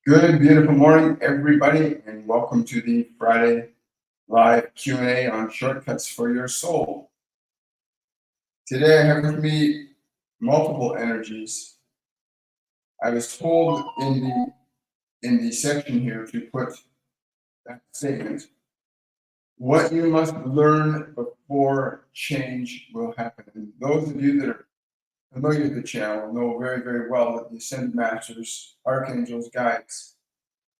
Good, beautiful morning, everybody, and welcome to the Friday live Q&A on shortcuts for your soul. Today I have with me multiple energies. I was told in the section here to put that statement, what you must learn before change will happen. And those of you that are familiar with the channel know very, very well that the Ascended Masters, Archangels, Guides,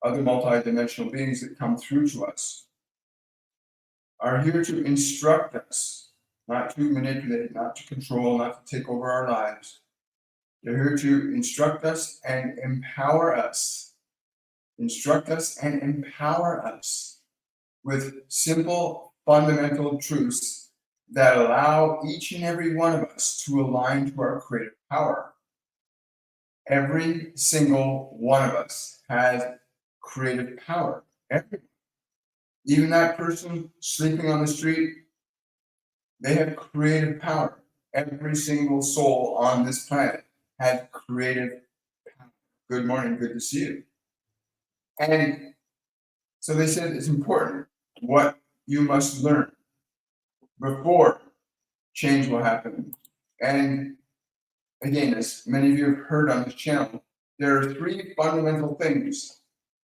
other multidimensional beings that come through to us are here to instruct us, not to manipulate, not to control, not to take over our lives. They're here to instruct us and empower us. Instruct us and empower us with simple, fundamental truths that allow each and every one of us to align to our creative power. Every single one of us has creative power. Everyone. Even that person sleeping on the street, they have creative power. Every single soul on this planet has creative power. Good morning, good to see you. And so they said it's important what you must learn before change will happen. And again, as many of you have heard on this channel, there are three fundamental things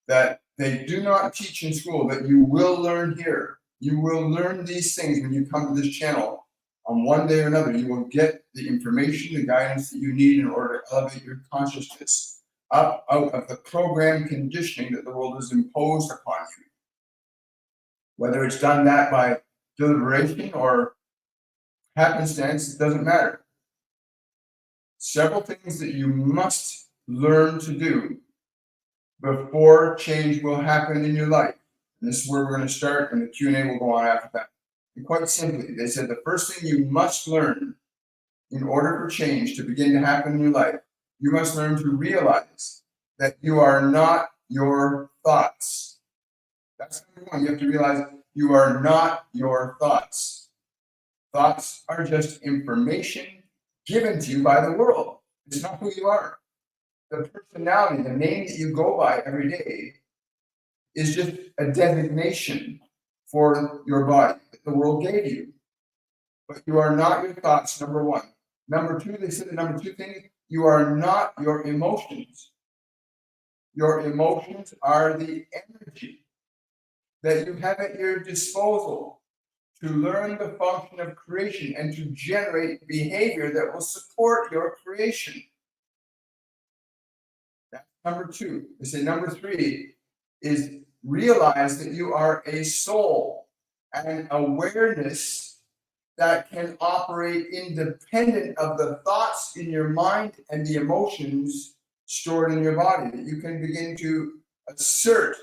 that they do not teach in school that you will learn here. You will learn these things when you come to this channel. On one day or another, you will get the information, the guidance that you need in order to elevate your consciousness up out of the program conditioning that the world has imposed upon you. Whether it's done that by deliberation or happenstance, it doesn't matter. Several things that you must learn to do before change will happen in your life. And this is where we're going to start, and the Q&A will go on after that. And quite simply, they said the first thing you must learn in order for change to begin to happen in your life, you must learn to realize that you are not your thoughts. That's number one. You have to realize you are not your thoughts. Thoughts are just information given to you by the world. It's not who you are. The personality, the name that you go by every day is just a designation for your body that the world gave you. But you are not your thoughts, number one. Number two, they said the number two thing, you are not your emotions. Your emotions are the energy that you have at your disposal to learn the function of creation and to generate behavior that will support your creation. That's number two. They say number three is realize that you are a soul and awareness that can operate independent of the thoughts in your mind and the emotions stored in your body, that you can begin to assert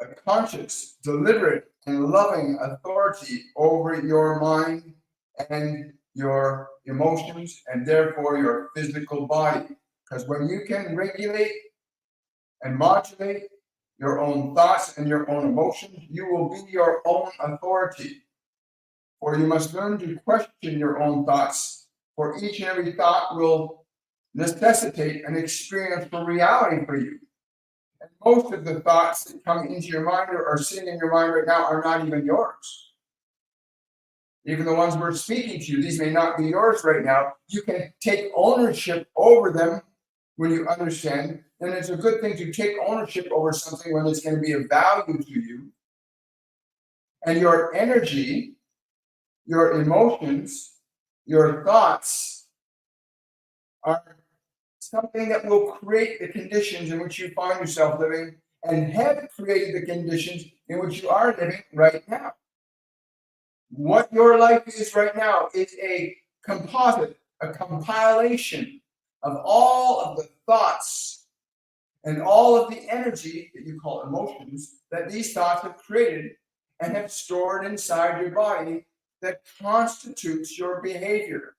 a conscious, deliberate, and loving authority over your mind and your emotions and therefore your physical body. Because when you can regulate and modulate your own thoughts and your own emotions, you will be your own authority. For you must learn to question your own thoughts, for each and every thought will necessitate an experience for reality for you. And most of the thoughts that come into your mind or are sitting in your mind right now are not even yours. Even the ones we're speaking to you, these may not be yours right now. You can take ownership over them when you understand. And it's a good thing to take ownership over something when it's going to be of value to you. And your energy, your emotions, your thoughts are something that will create the conditions in which you find yourself living and have created the conditions in which you are living right now. What your life is right now is a composite, a compilation of all of the thoughts and all of the energy that you call emotions that these thoughts have created and have stored inside your body that constitutes your behavior.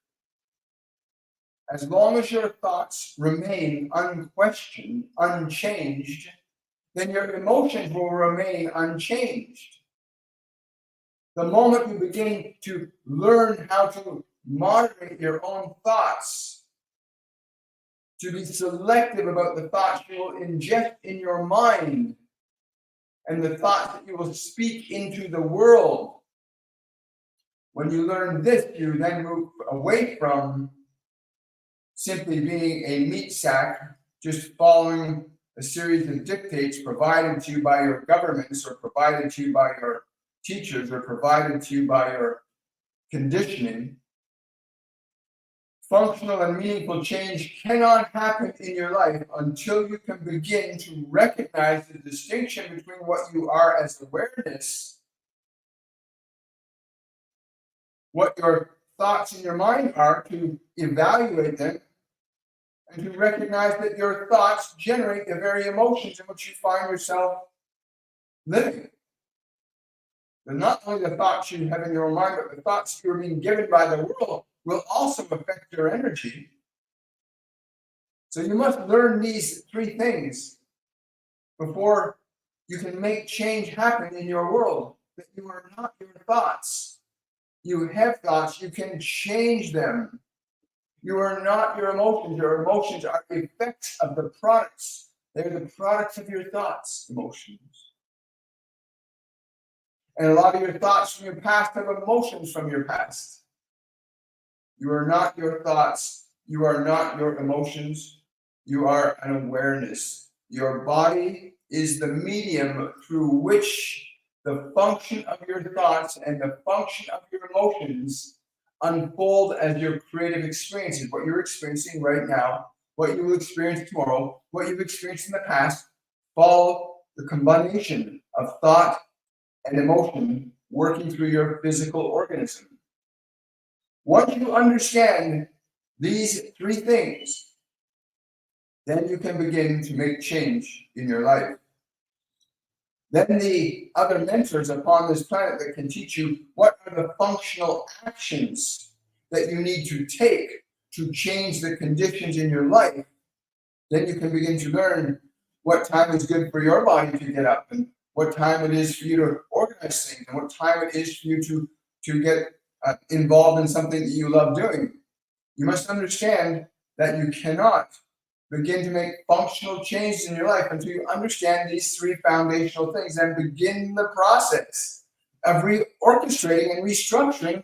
As long as your thoughts remain unquestioned, unchanged, then your emotions will remain unchanged. The moment you begin to learn how to moderate your own thoughts to be selective about the thoughts you will ingest in your mind and the thoughts that you will speak into the world. When you learn this, you then move away from simply being a meat sack, just following a series of dictates provided to you by your governments or provided to you by your teachers or provided to you by your conditioning. Functional and meaningful change cannot happen in your life until you can begin to recognize the distinction between what you are as awareness, what your thoughts in your mind are, to evaluate them, and to recognize that your thoughts generate the very emotions in which you find yourself living. And not only the thoughts you have in your own mind, but the thoughts you're being given by the world will also affect your energy. So you must learn these three things before you can make change happen in your world. That you are not your thoughts. You have thoughts, you can change them. You are not your emotions. Your emotions are the effects of the products. They're the products of your thoughts, emotions. And a lot of your thoughts from your past have emotions from your past. You are not your thoughts. You are not your emotions. You are an awareness. Your body is the medium through which the function of your thoughts and the function of your emotions unfold as your creative experiences. What you're experiencing right now, what you will experience tomorrow, what you've experienced in the past, follow the combination of thought and emotion working through your physical organism. Once you understand these three things, then you can begin to make change in your life. Then the other mentors upon this planet that can teach you what are the functional actions that you need to take to change the conditions in your life, then you can begin to learn what time is good for your body to get up and what time it is for you to organize things and what time it is for you to get involved in something that you love doing. You must understand that you cannot begin to make functional changes in your life until you understand these three foundational things and begin the process of reorchestrating and restructuring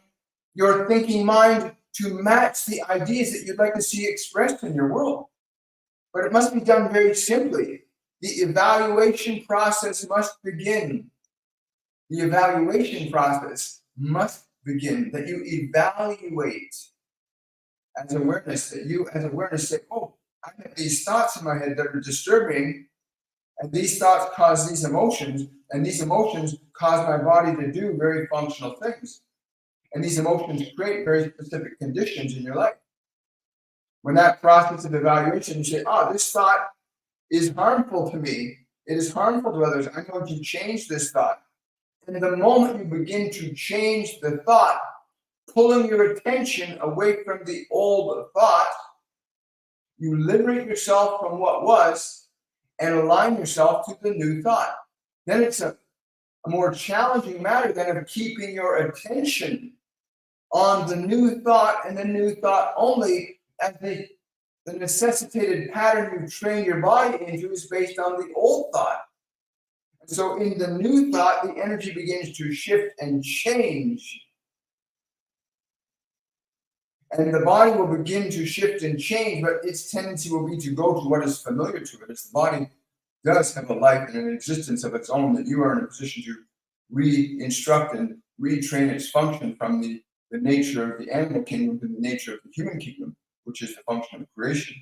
your thinking mind to match the ideas that you'd like to see expressed in your world. But it must be done very simply. The evaluation process must begin. The evaluation process must begin, that you evaluate as awareness, that you as awareness say, oh, I have these thoughts in my head that are disturbing, and these thoughts cause these emotions, and these emotions cause my body to do very functional things. And these emotions create very specific conditions in your life. When that process of evaluation, you say, oh, this thought is harmful to me. It is harmful to others. I'm going to change this thought. And the moment you begin to change the thought, pulling your attention away from the old thought, you liberate yourself from what was and align yourself to the new thought. Then it's a more challenging matter than of keeping your attention on the new thought and the new thought only, as the necessitated pattern you train your body into is based on the old thought. And so in the new thought, the energy begins to shift and change. And the body will begin to shift and change, but its tendency will be to go to what is familiar to it. As the body does have a life and an existence of its own, that you are in a position to re-instruct and retrain its function from the nature of the animal kingdom to the nature of the human kingdom, which is the function of creation.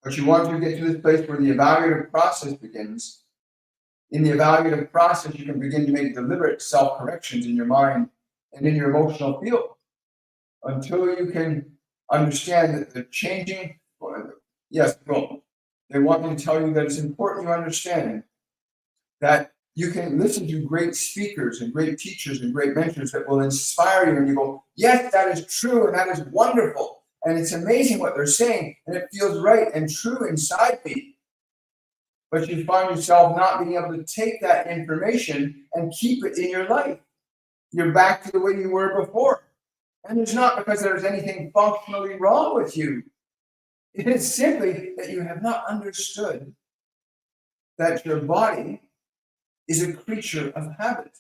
But you want to get to this place where the evaluative process begins. In the evaluative process, you can begin to make deliberate self-corrections in your mind and in your emotional field until you can understand that the changing, yes, well, they want me to tell you that it's important you understand that you can listen to great speakers and great teachers and great mentors that will inspire you, and you go, yes, that is true and that is wonderful. And it's amazing what they're saying, and it feels right and true inside me. But you find yourself not being able to take that information and keep it in your life. You're back to the way you were before. And it's not because there's anything functionally wrong with you. It is simply that you have not understood that your body is a creature of habit,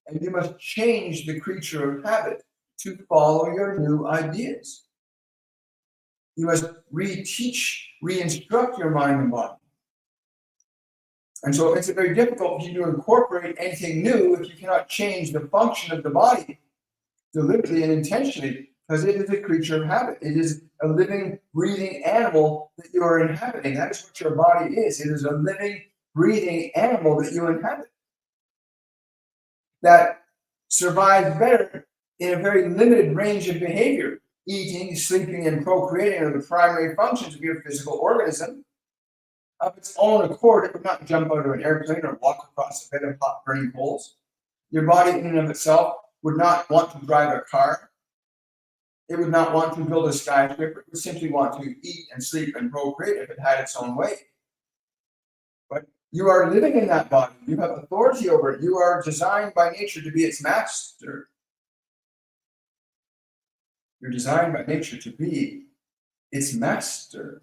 and you must change the creature of habit to follow your new ideas. You must re-instruct your mind and body. And so it makes it very difficult for you to incorporate anything new if you cannot change the function of the body deliberately and intentionally, because it is a creature of habit. It is a living, breathing animal that you are inhabiting. That is what your body is. It is a living, breathing animal that you inhabit that survives better in a very limited range of behavior. Eating, sleeping, and procreating are the primary functions of your physical organism. Of its own accord, it would not jump out of an airplane or walk across a bed of hot burning coals. Your body in and of itself would not want to drive a car. It would not want to build a skyscraper. It would simply want to eat and sleep and procreate if it had its own way. But you are living in that body. You have authority over it. You are designed by nature to be its master. You're designed by nature to be its master.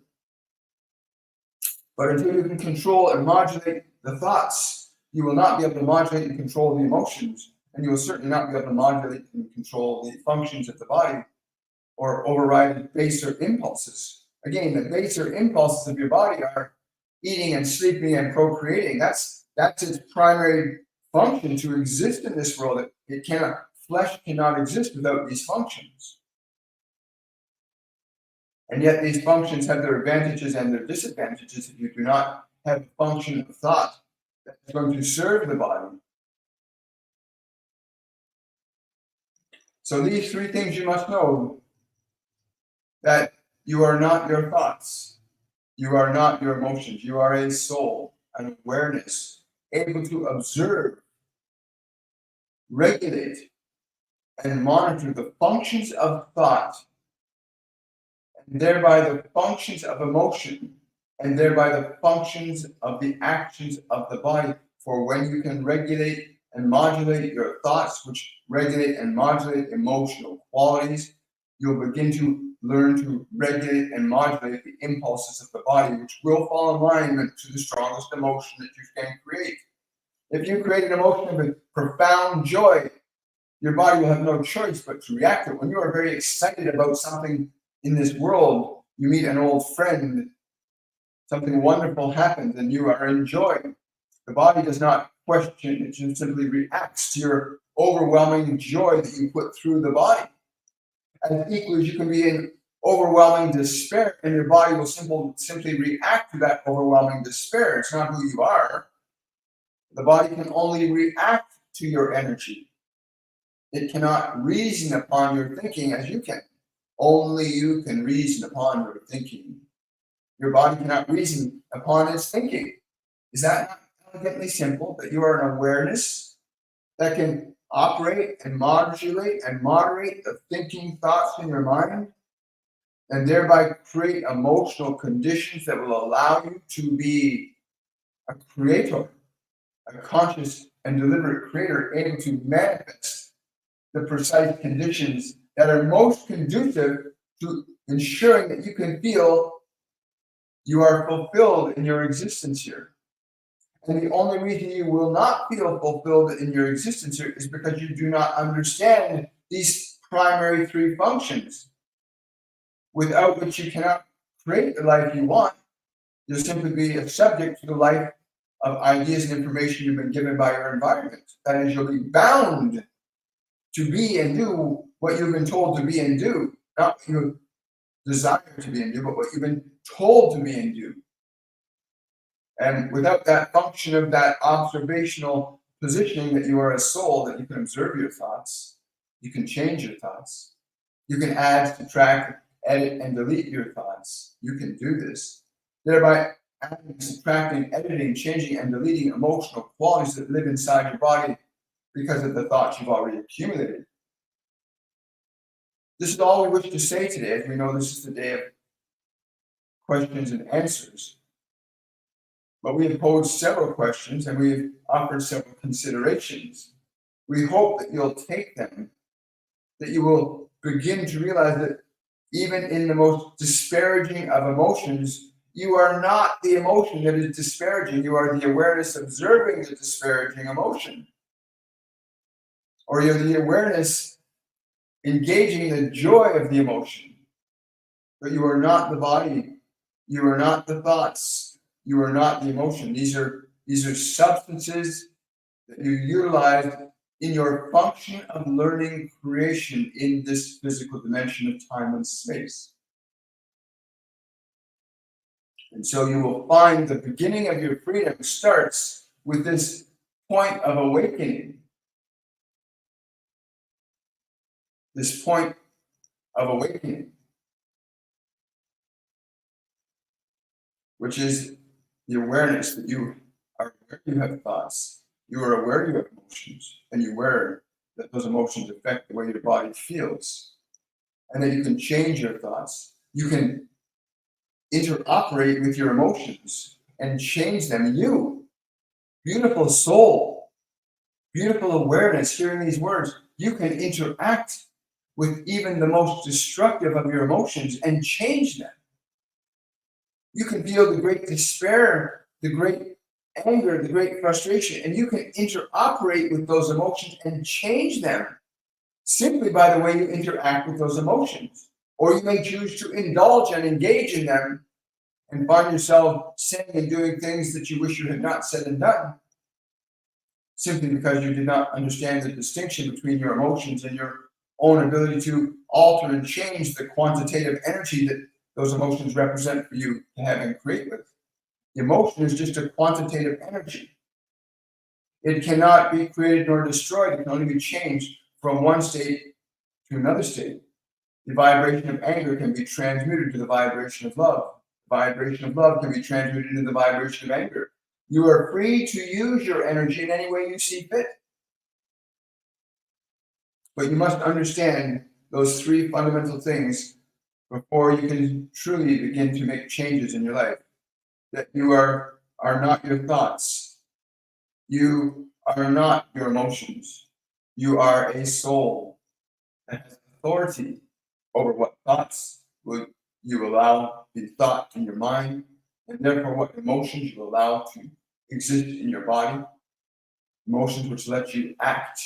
But until you can control and modulate the thoughts, you will not be able to modulate and control the emotions, and you will certainly not be able to modulate and control the functions of the body or override baser impulses. Again, the baser impulses of your body are eating and sleeping and procreating. That's its primary function to exist in this world. Flesh cannot exist without these functions. And yet these functions have their advantages and their disadvantages if you do not have a function of thought that's going to serve the body. So these three things you must know: that you are not your thoughts, you are not your emotions, you are a soul, an awareness, able to observe, regulate, and monitor the functions of thought, and thereby the functions of emotion, and thereby the functions of the actions of the body. For when you can regulate and modulate your thoughts, which regulate and modulate emotional qualities, you'll begin to learn to regulate and modulate the impulses of the body, which will fall in alignment to the strongest emotion that you can create. If you create an emotion of profound joy, your body will have no choice but to react to it. When you are very excited about something in this world, you meet an old friend, something wonderful happens, and you are in joy. The body does not question, it just simply reacts to your overwhelming joy that you put through the body. As equally as you can be in overwhelming despair, and your body will simply react to that overwhelming despair. It's not who you are. The body can only react to your energy. It cannot reason upon your thinking as you can. Only you can reason upon your thinking. Your body cannot reason upon its thinking. Is that not elegantly simple? That you are an awareness that can operate and modulate and moderate the thinking thoughts in your mind, and thereby create emotional conditions that will allow you to be a creator, a conscious and deliberate creator, able to manifest the precise conditions that are most conducive to ensuring that you can feel you are fulfilled in your existence here. And the only reason you will not feel fulfilled in your existence here is because you do not understand these primary three functions, without which you cannot create the life you want. You'll simply be a subject to the life of ideas and information you've been given by your environment. That is, you'll be bound to be and do what you've been told to be and do, not what you desire to be and do, but what you've been told to be and do. And without that function of that observational positioning that you are a soul, that you can observe your thoughts, you can change your thoughts, you can add, subtract, edit, and delete your thoughts. You can do this, thereby adding, subtracting, editing, changing, and deleting emotional qualities that live inside your body because of the thoughts you've already accumulated. This is all we wish to say today, as we know this is the day of questions and answers. But we have posed several questions and we've offered several considerations. We hope that you'll take them, that you will begin to realize that even in the most disparaging of emotions, you are not the emotion that is disparaging. You are the awareness observing the disparaging emotion. Or you're the awareness engaging the joy of the emotion. But you are not the body. You are not the thoughts. You are not the emotion. These are substances that you utilize in your function of learning creation in this physical dimension of time and space. And so you will find the beginning of your freedom starts with this point of awakening. This point of awakening, which is the awareness that you are aware you have thoughts, you are aware you have emotions, and you're aware that those emotions affect the way your body feels, and that you can change your thoughts. You can interoperate with your emotions and change them. You, beautiful soul, beautiful awareness, hearing these words, you can interact with even the most destructive of your emotions and change them. You can feel the great despair, the great anger, the great frustration, and you can interoperate with those emotions and change them simply by the way you interact with those emotions. Or you may choose to indulge and engage in them and find yourself saying and doing things that you wish you had not said and done, simply because you did not understand the distinction between your emotions and your own ability to alter and change the quantitative energy that those emotions represent for you to have and create with. The emotion is just a quantitative energy. It cannot be created nor destroyed. It can only be changed from one state to another state. The vibration of anger can be transmuted to the vibration of love. The vibration of love can be transmuted into the vibration of anger. You are free to use your energy in any way you see fit. But you must understand those three fundamental things before you can truly begin to make changes in your life. That you are not your thoughts. You are not your emotions. You are a soul that has authority over what thoughts will you allow to be thought in your mind, and therefore what emotions you allow to exist in your body. Emotions which let you act,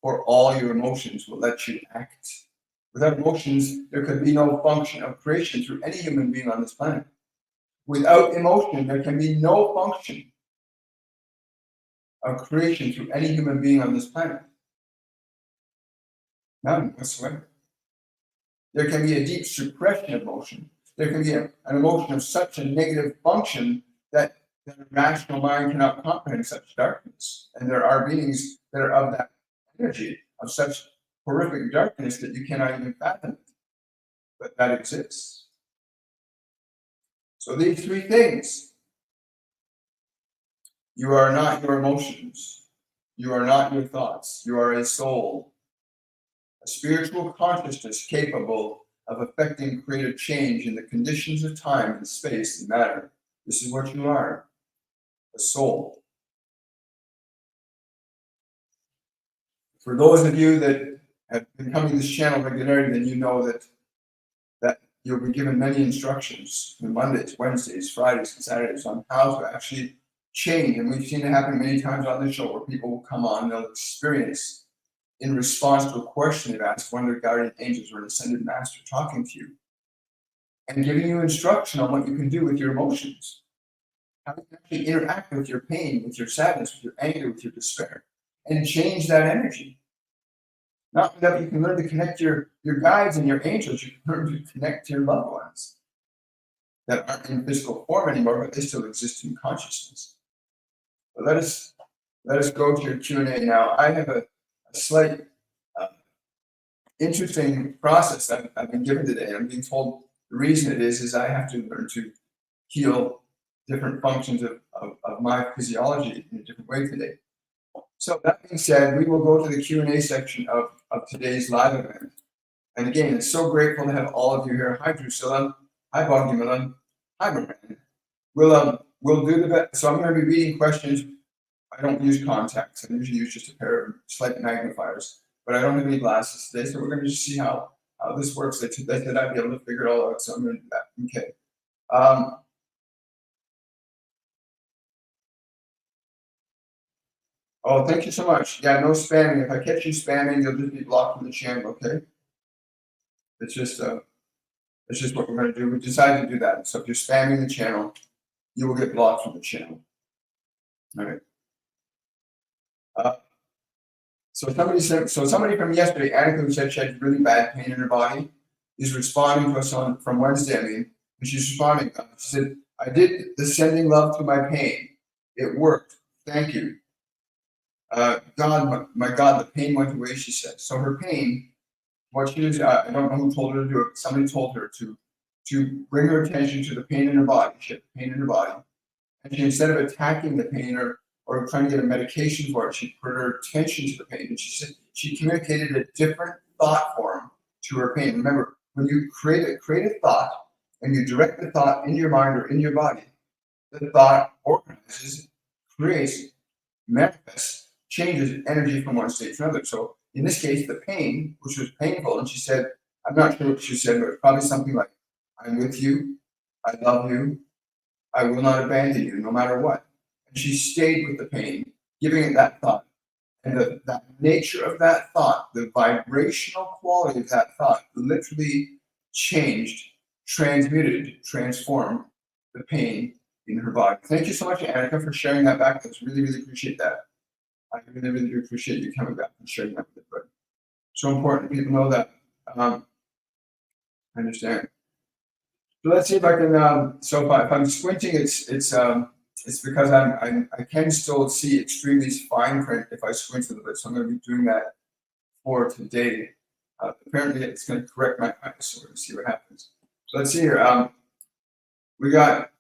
for all your emotions will let you act. Without emotions, there could be no function of creation through any human being on this planet. Without emotion, there can be no function of creation through any human being on this planet. None whatsoever. There can be a deep suppression of emotion. There can be an emotion of such a negative function that a rational mind cannot comprehend such darkness. And there are beings that are of that energy, of such horrific darkness that you cannot even fathom it. But that exists. So these three things: you are not your emotions. You are not your thoughts. You are a soul, a spiritual consciousness capable of affecting creative change in the conditions of time and space and matter. This is what you are, a soul. For those of you that have been coming to this channel regularly, then you know that you'll be given many instructions on Mondays, Wednesdays, Fridays, and Saturdays on how to actually change. And we've seen it happen many times on the show where people will come on and they'll experience, in response to a question they've asked, one of their guardian angels or an ascended master talking to you and giving you instruction on what you can do with your emotions, how you can actually interact with your pain, with your sadness, with your anger, with your despair, and change that energy. Not that you can learn to connect your guides and your angels, you can learn to connect to your loved ones that aren't in physical form anymore, but they still exist in consciousness. But let us go to your Q&A now. I have a slight interesting process that I've been given today. I'm being told the reason it is I have to learn to heal different functions of my physiology in a different way today. So that being said, we will go to the Q&A section of today's live event. And again, it's so grateful to have all of you here. Hi, Drusilla. Hi, Boggy Millen. Hi, Miranda. We'll do the best. So I'm going to be reading questions. I don't use contacts. I usually use just a pair of slight magnifiers, but I don't have any glasses today. So we're going to just see how how this works. They said I'd be able to figure it all out, so I'm going to do that. Okay. Oh, thank you so much. Yeah, no spamming. If I catch you spamming, you'll just be blocked from the channel. Okay. It's just what we're going to do. We decided to do that. So if you're spamming the channel, you will get blocked from the channel. All right. So somebody from yesterday, Annika, who said she had really bad pain in her body, is responding to us from Wednesday. And she's responding. She said, "I did the sending love to my pain. It worked. Thank you. God, my God, the pain went away." She said. So her pain, what she was, I don't know who told her to do it. Somebody told her to bring her attention to the pain in her body. She had pain in her body, and she, instead of attacking the pain or trying to get a medication for it, she put her attention to the pain. And she said she communicated a different thought form to her pain. Remember, when you create a thought and you direct the thought in your mind or in your body, the thought organizes, creates, manifests, changes energy from one state to another. So in this case, the pain, which was painful, and she said, I'm not sure what she said, but it's probably something like, "I'm with you, I love you, I will not abandon you, no matter what." And she stayed with the pain, giving it that thought. And that nature of that thought, the vibrational quality of that thought, literally changed, transmuted, transformed the pain in her body. Thank you so much, Annika, for sharing that back with us. Really, really appreciate that. I really, really do appreciate you coming back and sharing that with everybody. So important people know that. I understand. So let's see if I can. So if I'm squinting, it's because I can still see extremely fine print if I squint a little bit. So I'm going to be doing that for today. Apparently, it's going to correct my eyes. So we're going to see what happens. So let's see here. We got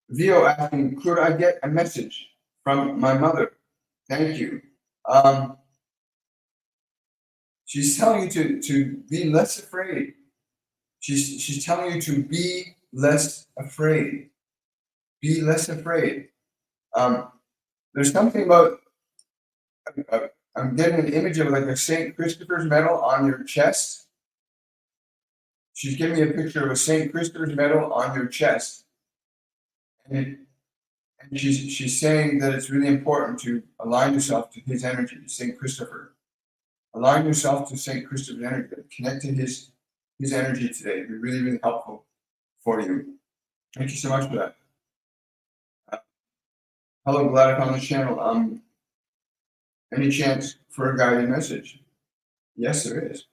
Vio asking, "Could I get a message from my mother? Thank you." She's telling you to be less afraid. She's telling you to be less afraid. Be less afraid. There's something about. I'm getting an image of like a St. Christopher's medal on your chest. She's giving me a picture of a St. Christopher's medal on your chest, and she's saying that it's really important to align yourself to his energy, St. Christopher. Align yourself to St. Christopher's energy. Connect to his energy today. It'd be really, really helpful for you. Thank you so much for that. Hello, glad I found the channel. Any chance for a guided message? Yes, there is.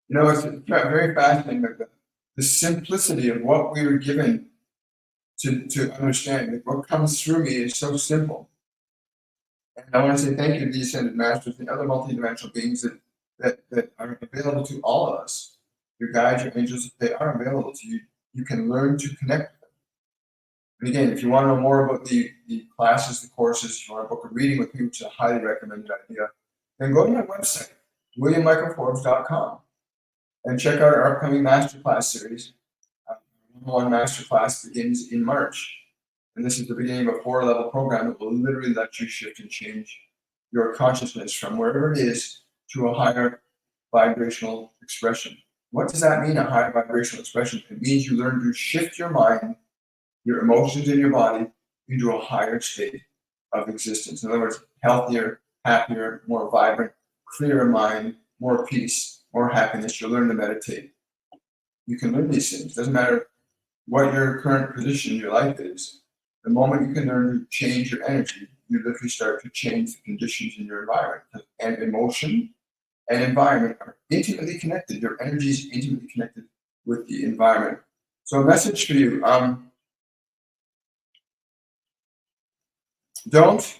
You know, it's very fascinating, like the simplicity of what we were given to understand. Like what comes through me is so simple. And I want to say thank you to the Ascended Masters and other multidimensional beings that are available to all of us. Your guides, your angels, they are available to you. You can learn to connect with them. And again, if you want to know more about the classes, the courses, if you want to book a reading with me, which is a highly recommended idea, then go to my website, williammichaelforbes.com, and check out our upcoming masterclass series. One masterclass begins in March. And this is the beginning of a 4-level program that will literally let you shift and change your consciousness from wherever it is to a higher vibrational expression. What does that mean, a higher vibrational expression? It means you learn to shift your mind, your emotions in your body into a higher state of existence. In other words, healthier, happier, more vibrant, clearer mind, more peace, more happiness. You'll learn to meditate. You can learn these things. It doesn't matter what your current position in your life is. The moment you can learn to change your energy, you literally start to change the conditions in your environment. And emotion and environment are intimately connected. Your energy is intimately connected with the environment. So a message for you. Don't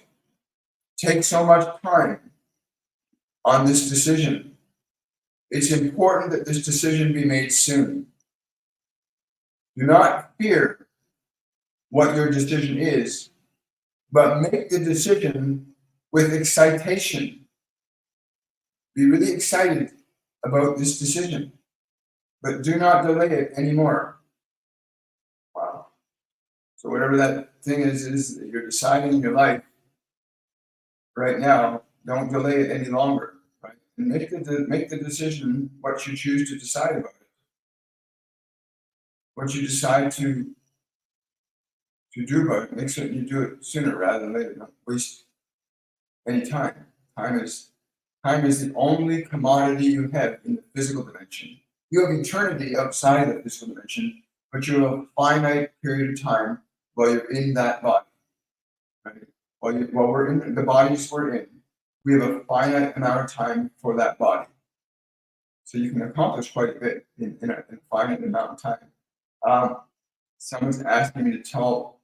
take so much time on this decision. It's important that this decision be made soon. Do not fear what your decision is, but make the decision with excitation. Be really excited about this decision, but do not delay it anymore. Wow. So whatever that thing is that you're deciding in your life right now, don't delay it any longer. Right? and make the decision what you choose to decide about it. What you decide to do about it, make certain you do it sooner rather than later. Don't waste any time. Time is the only commodity you have in the physical dimension. You have eternity outside the physical dimension, but you have a finite period of time while you're in that body. Right? While we're in the bodies we're in, we have a finite amount of time for that body. So you can accomplish quite a bit in a finite amount of time. Someone's asking me to tell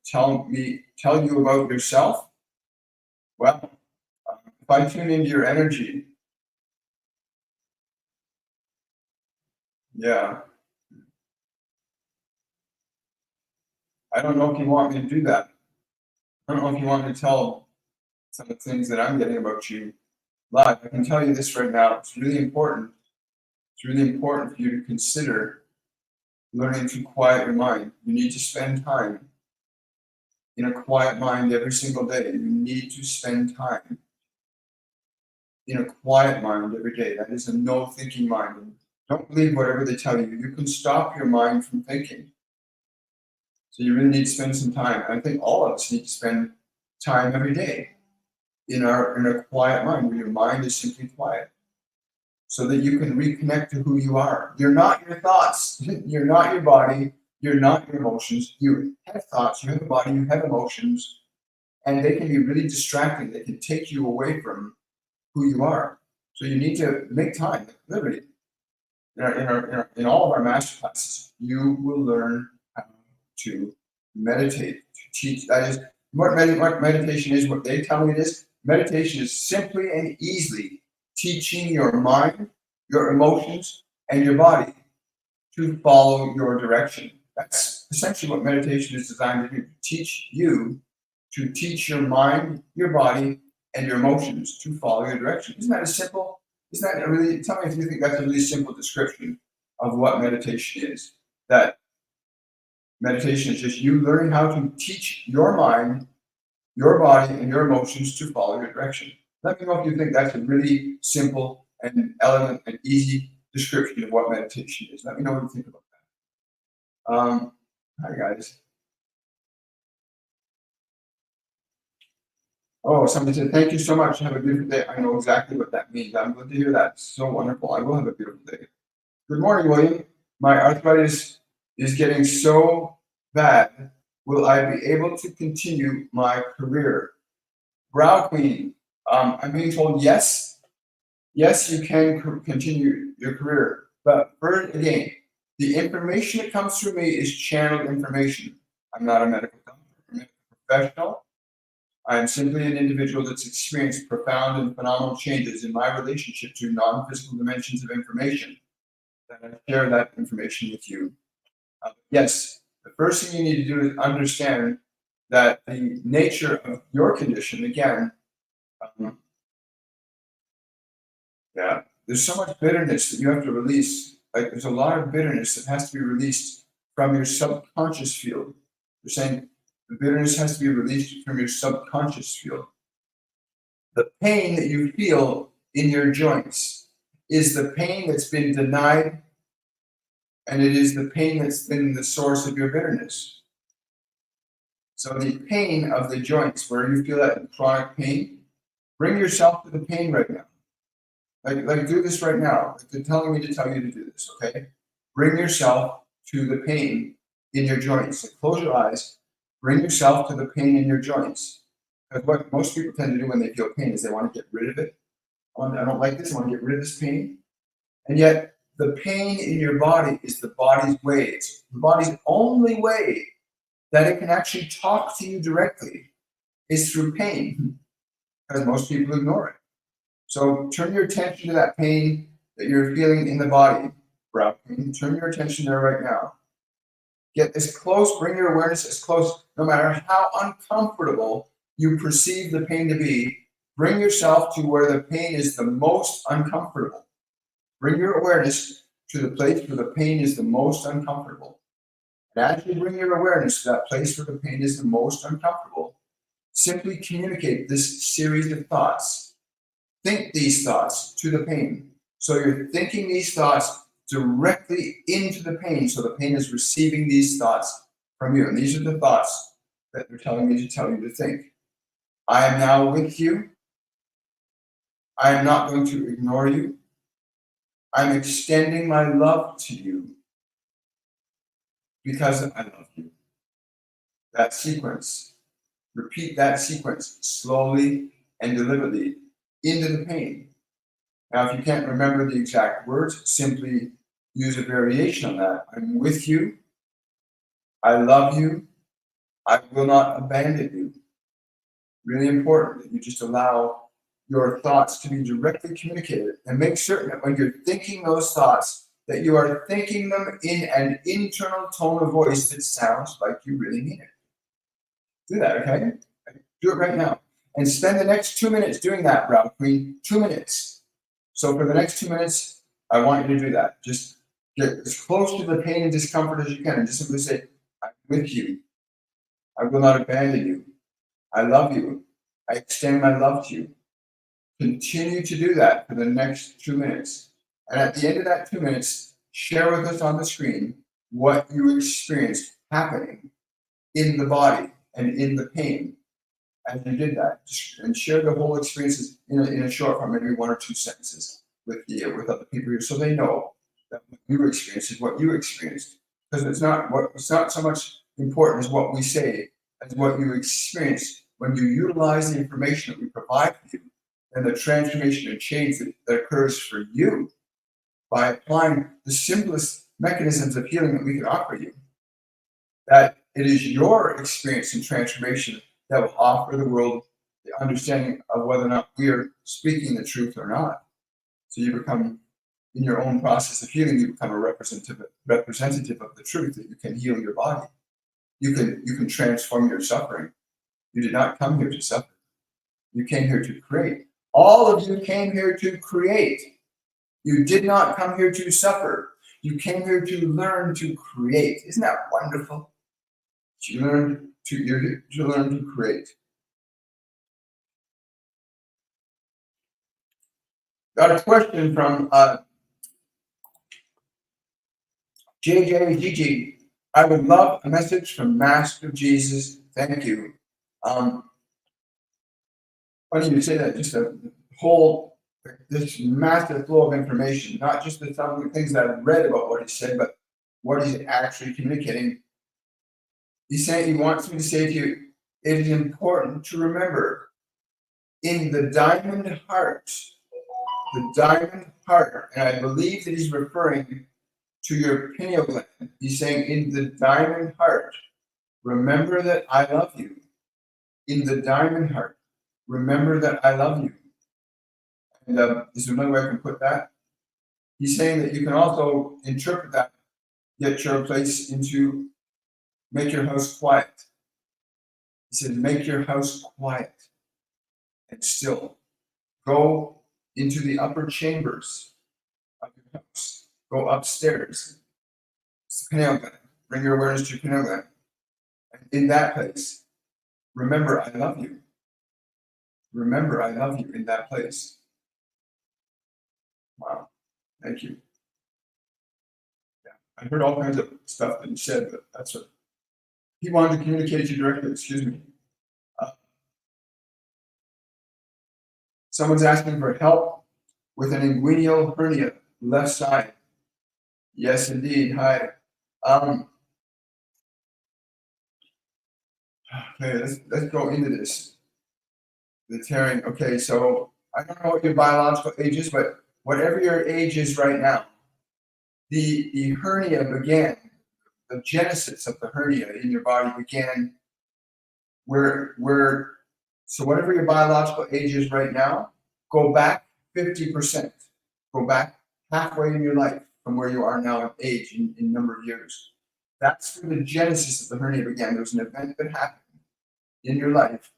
you about yourself. Well, if I tune into your energy, yeah. I don't know if you want me to do that. I don't know if you want me to tell some of the things that I'm getting about you live. I can tell you this right now. It's really important. It's really important for you to consider learning to quiet your mind. You need to spend time in a quiet mind every single day. You need to spend time in a quiet mind every day. That is a no thinking mind. And don't believe whatever they tell you. You can stop your mind from thinking. So you really need to spend some time. I think all of us need to spend time every day in a quiet mind, where your mind is simply quiet, so that you can reconnect to who you are. You're not your thoughts. You're not your body. You're not your emotions. You have thoughts, you have a body, you have emotions, and they can be really distracting. They can take you away from who you are. So you need to make time, literally. In all of our master classes, you will learn how to meditate, to teach. That is what meditation is, what they tell me it is. Meditation is simply and easily teaching your mind, your emotions, and your body to follow your direction. That's essentially what meditation is designed to do. Teach your mind, your body, and your emotions to follow your direction. Isn't that a simple? Isn't that a really? Tell me if you think that's a really simple description of what meditation is. That meditation is just you learning how to teach your mind, your body, and your emotions to follow your direction. Let me know if you think that's a really simple and elegant and easy description of what meditation is. Let me know what you think about that. Hi guys. Oh, somebody said, thank you so much. Have a beautiful day. I know exactly what that means. I'm glad to hear that. So wonderful. I will have a beautiful day. Good morning, William. My arthritis is getting so bad. Will I be able to continue my career? Brow Queen, I'm being told yes. Yes, you can continue your career. But first, again, the information that comes through me is channeled information. I'm not a medical doctor. I'm a professional. I'm simply an individual that's experienced profound and phenomenal changes in my relationship to non-physical dimensions of information. That I share that information with you. Yes, the first thing you need to do is understand that the nature of your condition, again, there's so much bitterness that you have to release. Like there's a lot of bitterness that has to be released from your subconscious field. They're saying the bitterness has to be released from your subconscious field. The pain that you feel in your joints is the pain that's been denied, and it is the pain that's been the source of your bitterness. So the pain of the joints, where you feel that chronic pain, bring yourself to the pain right now. Like do this right now. Like they're telling me to tell you to do this, okay? Bring yourself to the pain in your joints. Like close your eyes. Bring yourself to the pain in your joints. Because what most people tend to do when they feel pain is they want to get rid of it. I don't like this. I want to get rid of this pain. And yet, the pain in your body is the body's way. It's the body's only way that it can actually talk to you directly is through pain. Because most people ignore it. So turn your attention to that pain that you're feeling in the body, brow pain. Turn your attention there right now. Get as close, bring your awareness as close, no matter how uncomfortable you perceive the pain to be, bring yourself to where the pain is the most uncomfortable. Bring your awareness to the place where the pain is the most uncomfortable. And as you bring your awareness to that place where the pain is the most uncomfortable, simply communicate this series of thoughts. think these thoughts to the pain. So you're thinking these thoughts directly into the pain. So the pain is receiving these thoughts from you. And these are the thoughts that they're telling me to tell you to think. I am now with you. I am not going to ignore you. I'm extending my love to you because I love you. That sequence. Repeat that sequence slowly and deliberately into the pain. Now, if you can't remember the exact words, simply use a variation on that. I'm with you. I love you. I will not abandon you. Really important that you just allow your thoughts to be directly communicated, and make certain that when you're thinking those thoughts, that you are thinking them in an internal tone of voice that sounds like you really mean it. Do that, okay? Do it right now. And spend the next 2 minutes doing that, Ralph. 2 minutes. So for the next 2 minutes, I want you to do that. Just get as close to the pain and discomfort as you can, and just simply say, I'm with you. I will not abandon you. I love you. I extend my love to you. Continue to do that for the next 2 minutes. And at the end of that 2 minutes, share with us on the screen what you experienced happening in the body and in the pain as you did that. And share the whole experiences in a short form, maybe 1 or 2 sentences with other people here, so they know that what you experienced is what you experienced. Because it's not so much important as what we say as what you experienced when you utilize the information that we provide for you, and the transformation and change that occurs for you by applying the simplest mechanisms of healing that we can offer you. That it is your experience and transformation that will offer the world the understanding of whether or not we are speaking the truth or not. So you become, in your own process of healing, you become a representative of the truth, that you can heal your body. You can transform your suffering. You did not come here to suffer. You came here to create. All of you came here to create. You did not come here to suffer. You came here to learn to create. Isn't that wonderful? You're here to learn to create. Got a question from JJGG. I would love a message from Master Jesus. Thank you. Funny you say that. Just this massive flow of information, not just some of the things that I've read about what he said, but what he's actually communicating. He's saying he wants me to say to you, it is important to remember in the diamond heart, and I believe that he's referring to your pineal gland. He's saying in the diamond heart, remember that I love you. In the diamond heart, remember that I love you. And is there another way I can put that? He's saying that you can also interpret that, get your place into make your house quiet. He said, make your house quiet and still. Go into the upper chambers of your house. Go upstairs. It's the pineal gland. Bring your awareness to your pineal gland. And in that place, remember I love you. Remember I love you in that place. Wow. Thank you. Yeah. I heard all kinds of stuff that you said, but that's what he wanted to communicate to you directly. Excuse me. Someone's asking for help with an inguinal hernia, left side. Yes, indeed. Hi. Okay, let's go into this. The tearing. Okay, so I don't know what your biological age is, but whatever your age is right now, the hernia began. The genesis of the hernia in your body began so whatever your biological age is right now, go back 50%. Go back halfway in your life from where you are now in age, in number of years. That's where the genesis of the hernia began. There was an event that happened in your life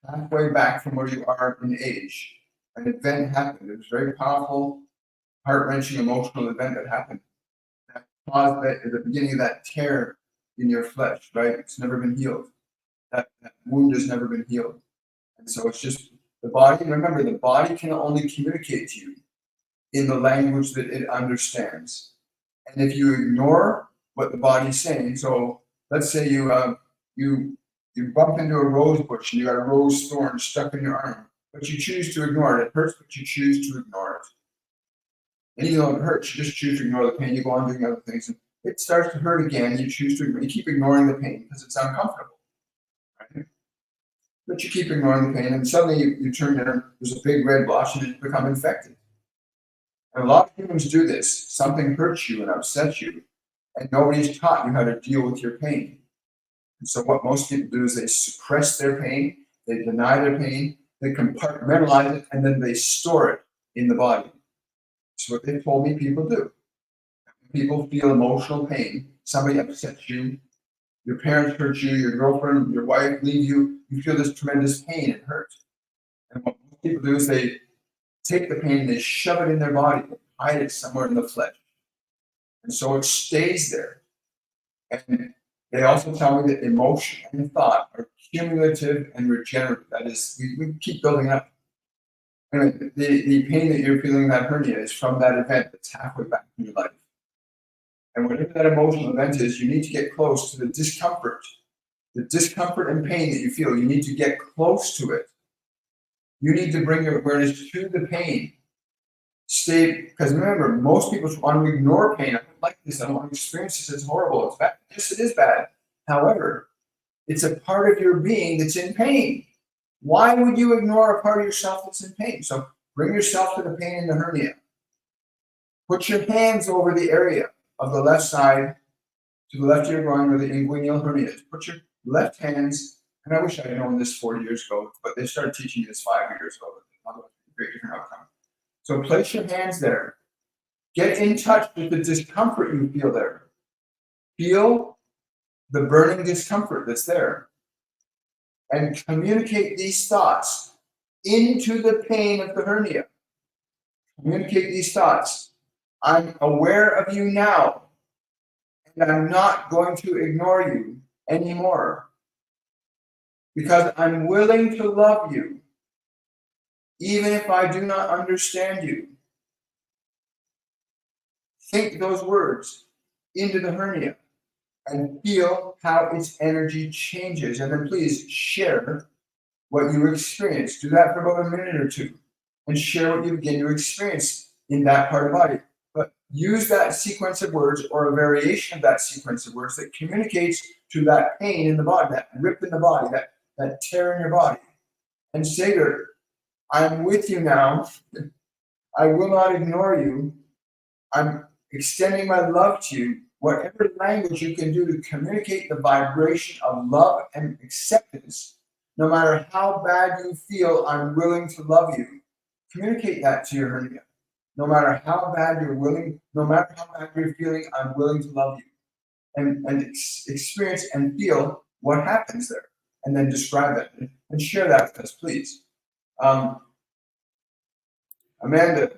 halfway back from where you are in age. An event happened. It was a very powerful, heart-wrenching, emotional event that happened. That caused the beginning of that tear in your flesh, right? It's never been healed. That wound has never been healed. And so it's just The body, remember, the body can only communicate to you in the language that it understands. And if you ignore what the body's saying, so let's say you bump into a rose bush and you got a rose thorn stuck in your arm, but you choose to ignore it. It hurts, but you choose to ignore it. And even though it hurts, you just choose to ignore the pain. You go on doing other things. And it starts to hurt again. You choose to, you keep ignoring the pain because it's uncomfortable. Right? But you keep ignoring the pain, and suddenly you turn there, there's a big red blotch, and you become infected. And a lot of humans do this. Something hurts you and upsets you, and nobody's taught you how to deal with your pain. And so what most people do is they suppress their pain, they deny their pain, they compartmentalize it, and then they store it in the body. That's what they've told me people do. People feel emotional pain. Somebody upsets you, your parents hurt you, your girlfriend, your wife leave you, you feel this tremendous pain and hurt. And what most people do is they take the pain and they shove it in their body, hide it somewhere in the flesh. And so it stays there. And they also tell me that emotion and thought are cumulative and regenerative. That is, we keep building up. And the pain that you're feeling, that hernia, is from that event that's halfway back in your life. And whatever that emotional event is, you need to get close to the discomfort and pain that you feel. You need to get close to it. You need to bring your awareness to the pain. Because remember, most people want to ignore pain. I don't like this. I don't want to experience this. It's horrible. It's bad. Yes, it is bad. However, it's a part of your being that's in pain. Why would you ignore a part of yourself that's in pain? So bring yourself to the pain in the hernia. Put your hands over the area of the left side, to the left of your groin where the inguinal hernia is. Put your left hands, and I wish I had known this 40 years ago, but they started teaching me this 5 years ago. Otherwise, it'd be a very different outcome. So place your hands there. Get in touch with the discomfort you feel there. Feel the burning discomfort that's there. And communicate these thoughts into the pain of the hernia. Communicate these thoughts. I'm aware of you now, and I'm not going to ignore you anymore, because I'm willing to love you, even if I do not understand you. Think those words into the hernia and feel how its energy changes. And then please share what you experience. Do that for about a minute or two and share what you begin to experience in that part of the body. But use that sequence of words or a variation of that sequence of words that communicates to that pain in the body, that rip in the body, that tear in your body. And say to her, I'm with you now. I will not ignore you. I'm extending my love to you. Whatever language you can do to communicate the vibration of love and acceptance, no matter how bad you feel, I'm willing to love you. Communicate that to your hernia. No matter how bad you're willing, no matter how bad you're feeling, I'm willing to love you. And experience and feel what happens there. And then describe it and share that with us, please. Amanda,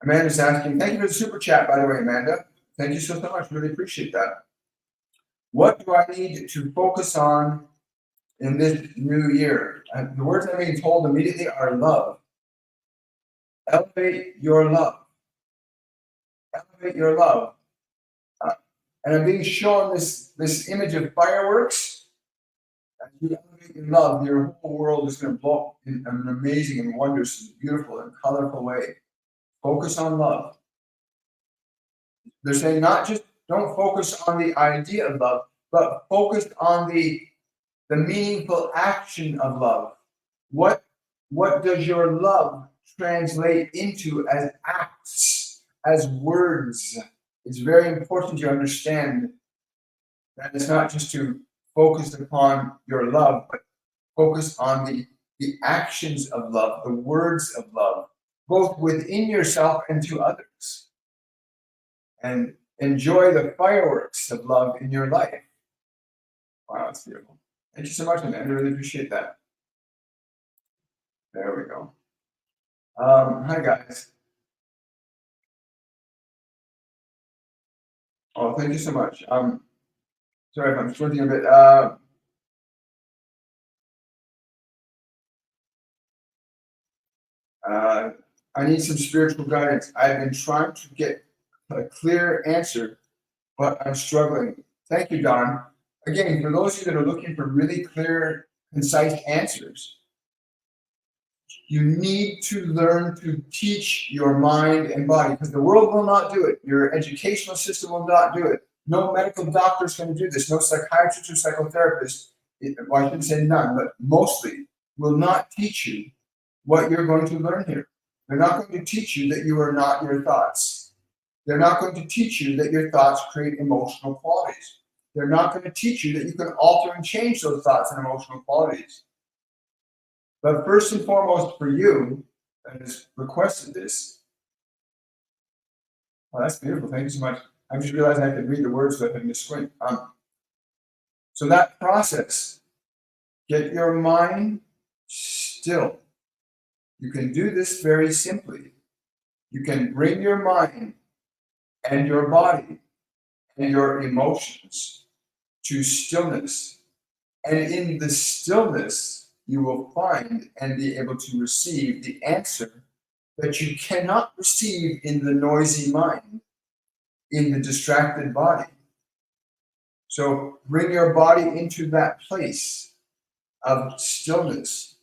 Amanda's asking, thank you for the super chat, by the way, Amanda. Thank you so much. Really appreciate that. What do I need to focus on in this new year? The words I'm being told immediately are love. Elevate your love. Elevate your love. And I'm being shown this image of fireworks. As you elevate your love, your whole world is going to blow up in an amazing and wondrous and beautiful and colorful way. Focus on love. They're saying not just don't focus on the idea of love, but focus on the meaningful action of love. What does your love translate into as acts, as words? It's very important to understand that it's not just to focus upon your love, but focus on the actions of love, the words of love, both within yourself and to others. And enjoy the fireworks of love in your life. Wow, that's beautiful. Thank you so much, Amanda. I really appreciate that. There we go. Hi, guys. Oh, thank you so much. Sorry if I'm squinting a bit. I need some spiritual guidance. I've been trying to get a clear answer, but I'm struggling. Thank you, Don. Again, for those of you that are looking for really clear, concise answers, you need to learn to teach your mind and body, because the world will not do it. Your educational system will not do it. No medical doctor is going to do this. No psychiatrist or psychotherapist, well, I shouldn't say none, but mostly will not teach you what you're going to learn here. They're not going to teach you that you are not your thoughts. They're not going to teach you that your thoughts create emotional qualities. They're not going to teach you that you can alter and change those thoughts and emotional qualities. But first and foremost for you, that has requested this, well, that's beautiful. Thank you so much. I just realized I could read the words so I could squint. So that process, get your mind still. You can do this very simply. You can bring your mind and your body and your emotions to stillness. And in the stillness, you will find and be able to receive the answer that you cannot receive in the noisy mind, in the distracted body. So bring your body into that place of stillness.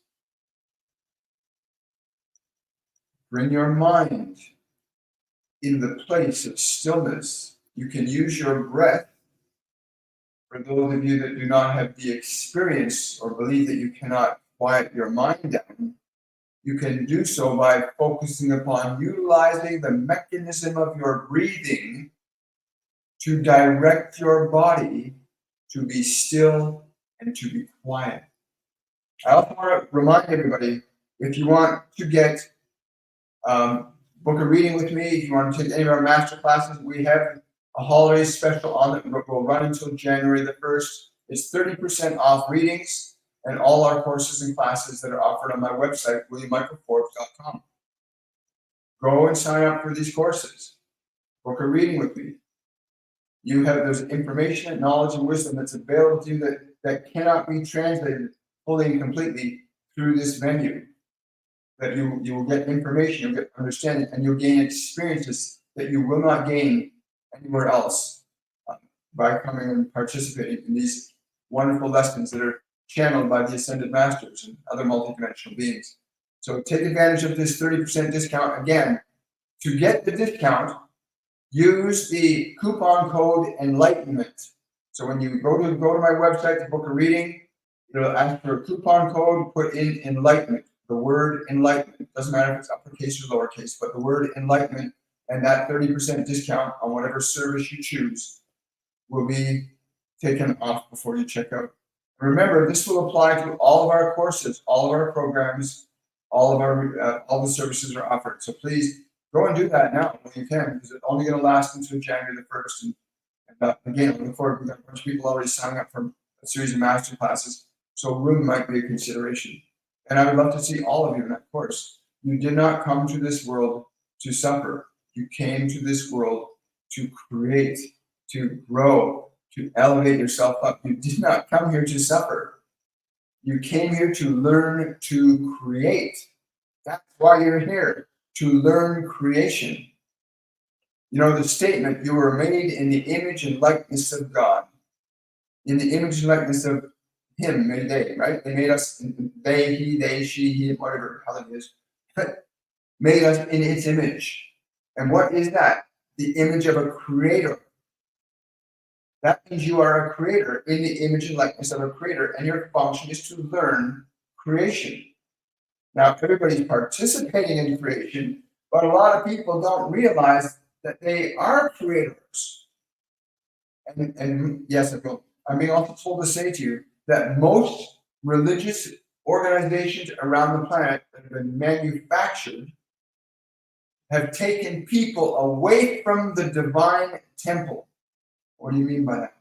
Bring your mind in the place of stillness. You can use your breath. For those of you that do not have the experience or believe that you cannot quiet your mind down, you can do so by focusing upon utilizing the mechanism of your breathing to direct your body to be still and to be quiet. I also want to remind everybody, if you want to get book a reading with me, if you want to take any of our master classes, we have a holiday special on that will run until January the 1st. It's 30% off readings and all our courses and classes that are offered on my website, williammichaelforbes.com. Go and sign up for these courses. Book a reading with me. There's information and knowledge and wisdom that's available to you that cannot be translated fully and completely through this venue. That you will get information, you'll get understanding, and you'll gain experiences that you will not gain anywhere else by coming and participating in these wonderful lessons that are channeled by the Ascended Masters and other multidimensional beings. So take advantage of this 30% discount. Again, to get the discount, use the coupon code Enlightenment. So when you go to my website to book a reading, it'll ask for a coupon code, put in Enlightenment. The word enlightenment, doesn't matter if it's uppercase or lowercase, but the word enlightenment, and that 30% discount on whatever service you choose will be taken off before you check out. Remember, this will apply to all of our courses, all of our programs, all the services are offered. So please go and do that now when you can, because it's only going to last until January the 1st. And again, I look forward. We've got a bunch of people already signing up for a series of master classes, so room might be a consideration. And I would love to see all of you in that course. You did not come to this world to suffer. You came to this world to create, to grow, to elevate yourself up. You did not come here to suffer. You came here to learn to create. That's why you're here, to learn creation. You know the statement, you were made in the image and likeness of God. In the image and likeness of Him, made they, right? They made us, they, he, they, she, he, whatever, how it is. Made us in its image. And what is that? The image of a creator. That means you are a creator in the image and likeness of a creator, and your function is to learn creation. Now, everybody's participating in creation, but a lot of people don't realize that they are creators. And yes, I'm being also told to say to you that most religious organizations around the planet that have been manufactured have taken people away from the divine temple. What do you mean by that?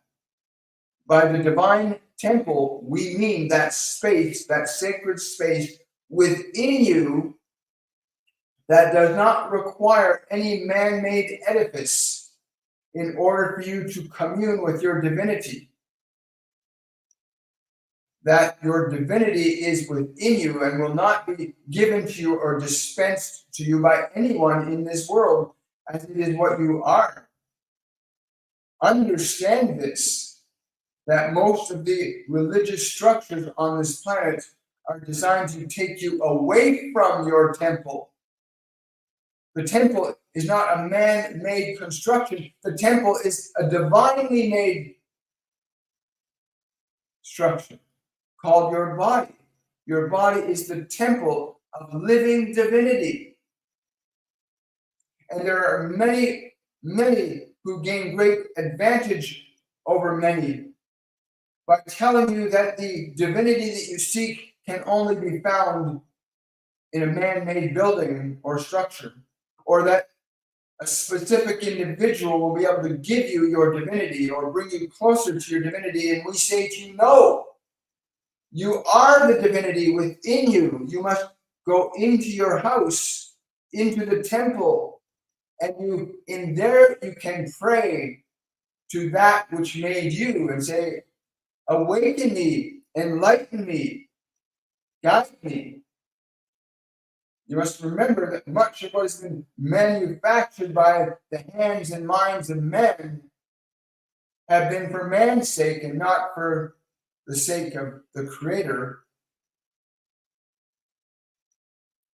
By the divine temple, we mean that space, that sacred space within you that does not require any man-made edifice in order for you to commune with your divinity. that your divinity is within you and will not be given to you or dispensed to you by anyone in this world, as it is what you are. Understand this, that most of the religious structures on this planet are designed to take you away from your temple. The temple is not a man-made construction. The temple is a divinely made structure called your body. Your body is the temple of living divinity. And there are many, many who gain great advantage over many by telling you that the divinity that you seek can only be found in a man-made building or structure, or that a specific individual will be able to give you your divinity or bring you closer to your divinity. And we say to you, no, you are the divinity within you. You must go into your house, into the temple, and in there you can pray to that which made you and say, awaken me, enlighten me, guide me. You must remember that much of what has been manufactured by the hands and minds of men have been for man's sake and not for the sake of the Creator.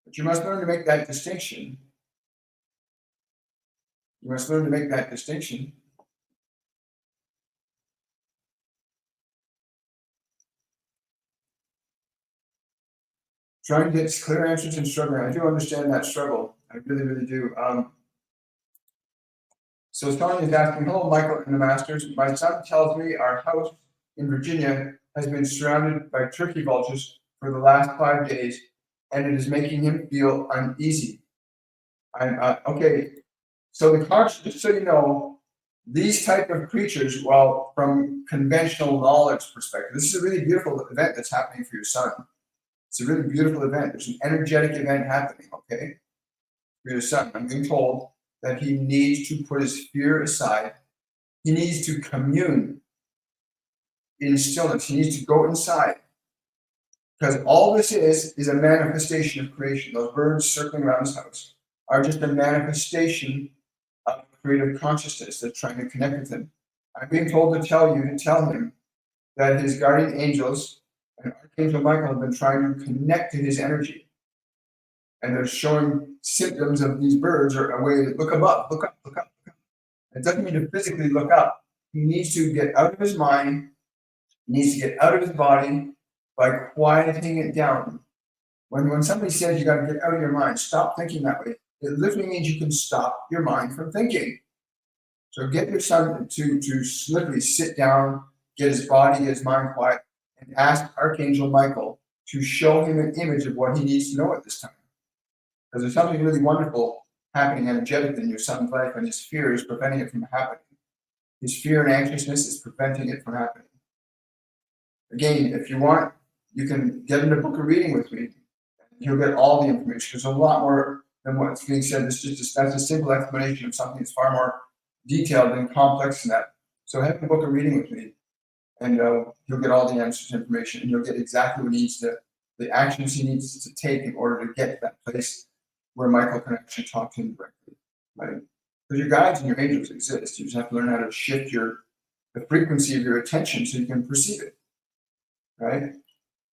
But you must learn to make that distinction. You must learn to make that distinction. Trying to get clear answers and struggling. I do understand that struggle. I really, really do. So Tony is asking, hello, Michael and the Masters. My son tells me our house in Virginia has been surrounded by turkey vultures for the last 5 days, and it is making him feel uneasy. Okay. So just so you know, these type of creatures, well, from conventional knowledge perspective, this is a really beautiful event that's happening for your son. It's a really beautiful event. There's an energetic event happening, okay, for your son. I'm being told that he needs to put his fear aside. He needs to commune in stillness. He needs to go inside. Because all this is a manifestation of creation. Those birds circling around his house are just a manifestation of creative consciousness that's trying to connect with him. I'm being told to tell him that his guardian angels and Archangel Michael have been trying to connect to his energy. And they're showing symptoms of these birds or a way to look above, look up, look up, look up. It doesn't mean to physically look up. He needs to get out of his mind, he needs to get out of his body by quieting it down. When somebody says you got to get out of your mind, stop thinking that way. It literally means you can stop your mind from thinking. So get your son to literally sit down, get his body, get his mind quiet, and ask Archangel Michael to show him an image of what he needs to know at this time. Because there's something really wonderful happening energetically in your son's life, and his fear is preventing it from happening. His fear and anxiousness is preventing it from happening. Again, if you want, you can get him to book a reading with me. You'll get all the information. There's a lot more than what's being said. That's a simple explanation of something that's far more detailed and complex than that. So have him book a reading with me, and he'll get all the answers and information, and you'll get exactly what he needs to, the actions he needs to take in order to get to that place where Michael can actually talk to him directly, right? Because your guides and your angels exist. You just have to learn how to shift the frequency of your attention so you can perceive it, right?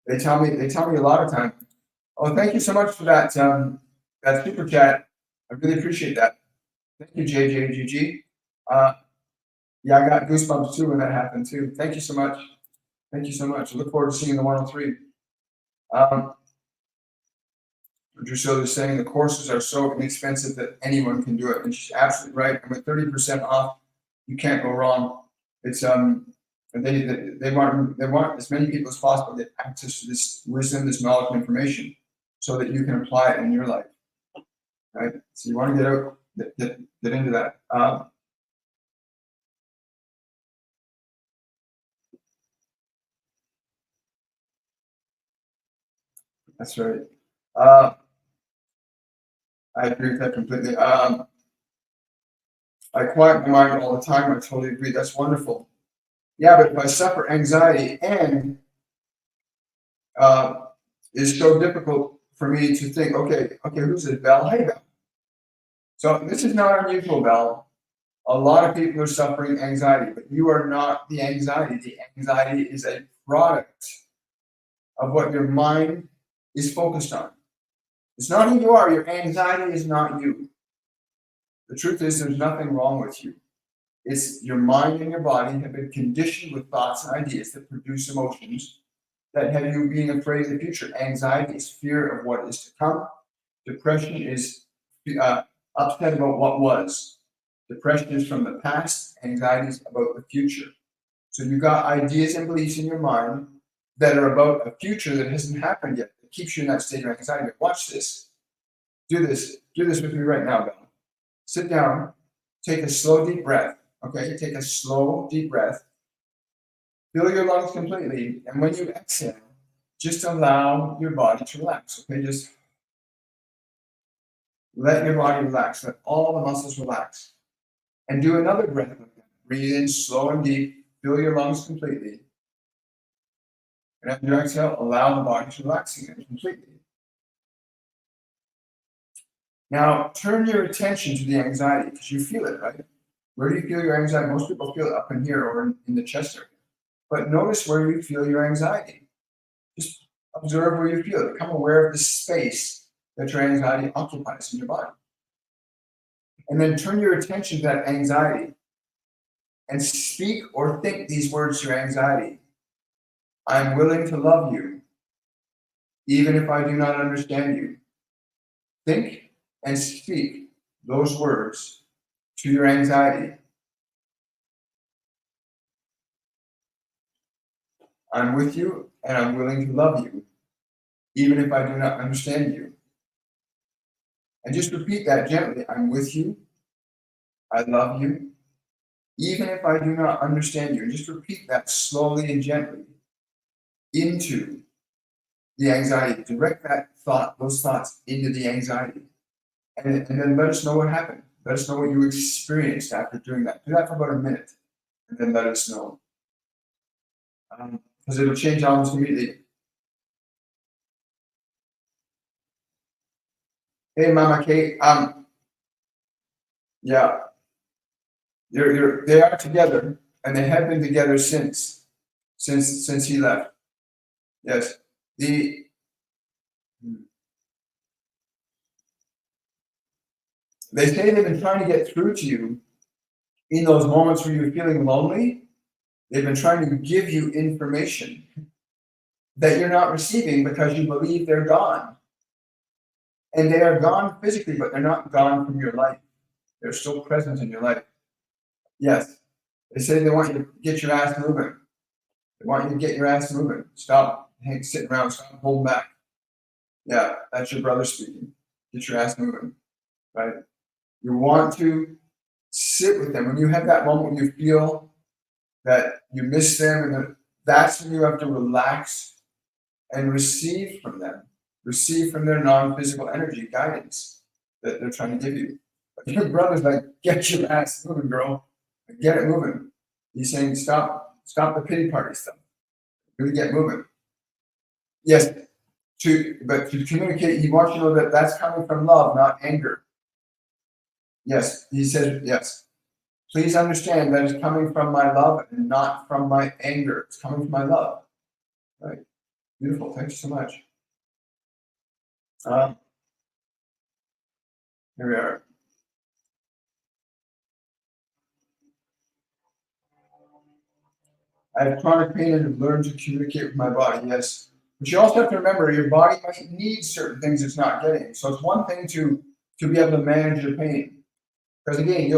They tell me a lot of times. Oh, thank you so much for that that super chat. I really appreciate that. Thank you, JJGG. Yeah, I got goosebumps too when that happened too. Thank you so much. Thank you so much. I look forward to seeing the 103. Drusilla is saying the courses are so inexpensive that anyone can do it, and she's absolutely right. And with 30% off, you can't go wrong. It's they want as many people as possible to get access to this wisdom, this knowledge, and information, so that you can apply it in your life. Right. So you want to get out, get into that. That's right. I agree with that completely. I quiet my mind all the time. I totally agree. That's wonderful. Yeah, but if I suffer anxiety and is so difficult for me to think, okay, who's this, Bell? Hey, Bell. So this is not unusual, Bell. A lot of people are suffering anxiety, but you are not the anxiety. The anxiety is a product of what your mind is focused on. It's not who you are. Your anxiety is not you. The truth is, there's nothing wrong with you. It's your mind and your body have been conditioned with thoughts and ideas that produce emotions that have you being afraid of the future. Anxiety is fear of what is to come. Depression is upset about what was. Depression is from the past. Anxiety is about the future. So you've got ideas and beliefs in your mind that are about a future that hasn't happened yet. It keeps you in that state of anxiety. Watch this. Do this. Do this with me right now, Bella. Sit down. Take a slow, deep breath. Okay? Take a slow, deep breath. Fill your lungs completely. And when you exhale, just allow your body to relax. Okay? Just let your body relax. Let all the muscles relax. And do another breath with them. Breathe in slow and deep. Fill your lungs completely. And after you exhale, allow the body to relax again completely. Now, turn your attention to the anxiety, because you feel it, right? Where do you feel your anxiety? Most people feel it up in here or in the chest area. But notice where you feel your anxiety. Just observe where you feel it. Become aware of the space that your anxiety occupies in your body. And then turn your attention to that anxiety and speak or think these words to your anxiety. I'm willing to love you, even if I do not understand you. Think and speak those words to your anxiety. I'm with you and I'm willing to love you, even if I do not understand you. And just repeat that gently. I'm with you. I love you, even if I do not understand you. And just repeat that slowly and gently into the anxiety. Direct that thought, those thoughts into the anxiety. And then let us know what happened. Let us know what you experienced after doing that. Do that for about a minute, and then let us know. Because it'll change almost immediately. Hey, Mama Kate. Yeah, they are together, and they have been together since he left. Yes, they say they've been trying to get through to you in those moments where you're feeling lonely. They've been trying to give you information that you're not receiving because you believe they're gone. And they are gone physically, but they're not gone from your life. They're still present in your life. Yes. They say they want you to get your ass moving. They want you to get your ass moving. Stop sitting around. Stop holding back. Yeah, that's your brother speaking. Get your ass moving. Right? You want to sit with them. When you have that moment when you feel that you miss them, and that's when you have to relax and receive from them. Receive from their non-physical energy guidance that they're trying to give you. But your brother's like, get your ass moving, girl. Get it moving. He's saying, stop the pity party stuff. Really get moving. Yes, but to communicate, he wants you to know that that's coming from love, not anger. Yes, he says, yes. Please understand that it's coming from my love and not from my anger. It's coming from my love. Right? Beautiful. Thank you so much. Here we are. I have chronic pain and have learned to communicate with my body. Yes. But you also have to remember your body might need certain things it's not getting. So it's one thing to be able to manage your pain. Because again,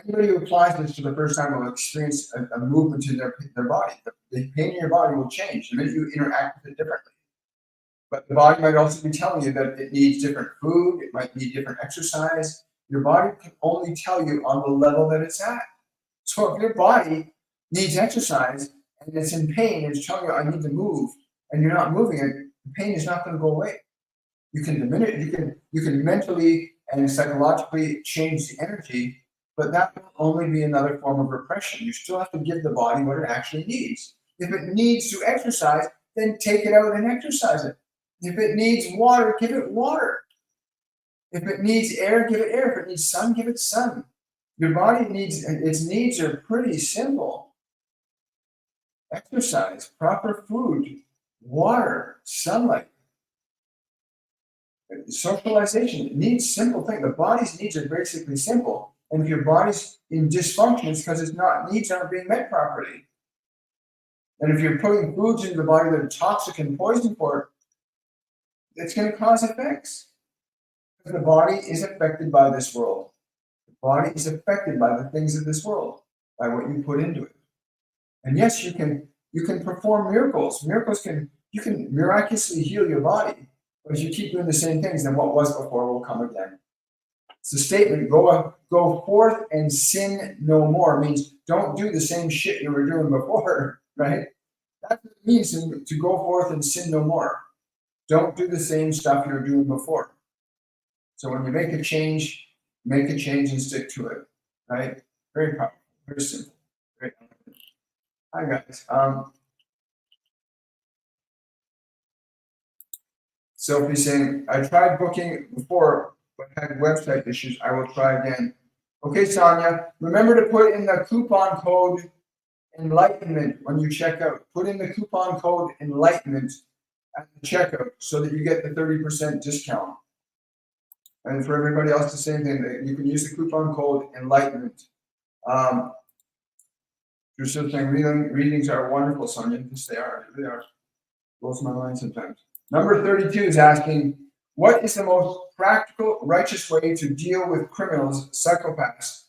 anybody who applies this for the first time will experience a movement in their body. The pain in your body will change the minute you interact with it differently. But the body might also be telling you that it needs different food, it might need different exercise. Your body can only tell you on the level that it's at. So if your body needs exercise and it's in pain and it's telling you I need to move and you're not moving it, the pain is not going to go away. You can diminish it, you can mentally and psychologically change the energy, but that will only be another form of repression. You still have to give the body what it actually needs. If it needs to exercise, then take it out and exercise it. If it needs water, give it water. If it needs air, give it air. If it needs sun, give it sun. Your body its needs are pretty simple. Exercise, proper food, water, sunlight, socialization. It needs simple things. The body's needs are basically simple. And if your body's in dysfunction, it's because needs aren't being met properly. And if you're putting foods into the body that are toxic and poison for it, it's going to cause effects. Because the body is affected by this world. The body is affected by the things of this world, by what you put into it. And yes, you can perform miracles. You can miraculously heal your body. But if you keep doing the same things, then what was before will come again. It's a statement, go forth and sin no more, means don't do the same shit you were doing before, right? That's what it means to go forth and sin no more. Don't do the same stuff you were doing before. So when you make a change and stick to it, right? Very powerful, very simple. Very elegant. Hi guys. Sophie's saying, I tried booking before, but had website issues. I will try again. Okay, Sonia, remember to put in the coupon code enlightenment when you check out. Put in the coupon code enlightenment at the checkout so that you get the 30% discount. And for everybody else, the same thing. You can use the coupon code enlightenment. You're still saying readings are wonderful, Sonia. Yes, they are. They are. Blows my mind sometimes. Number 32 is asking, what is the most practical, righteous way to deal with criminals, psychopaths,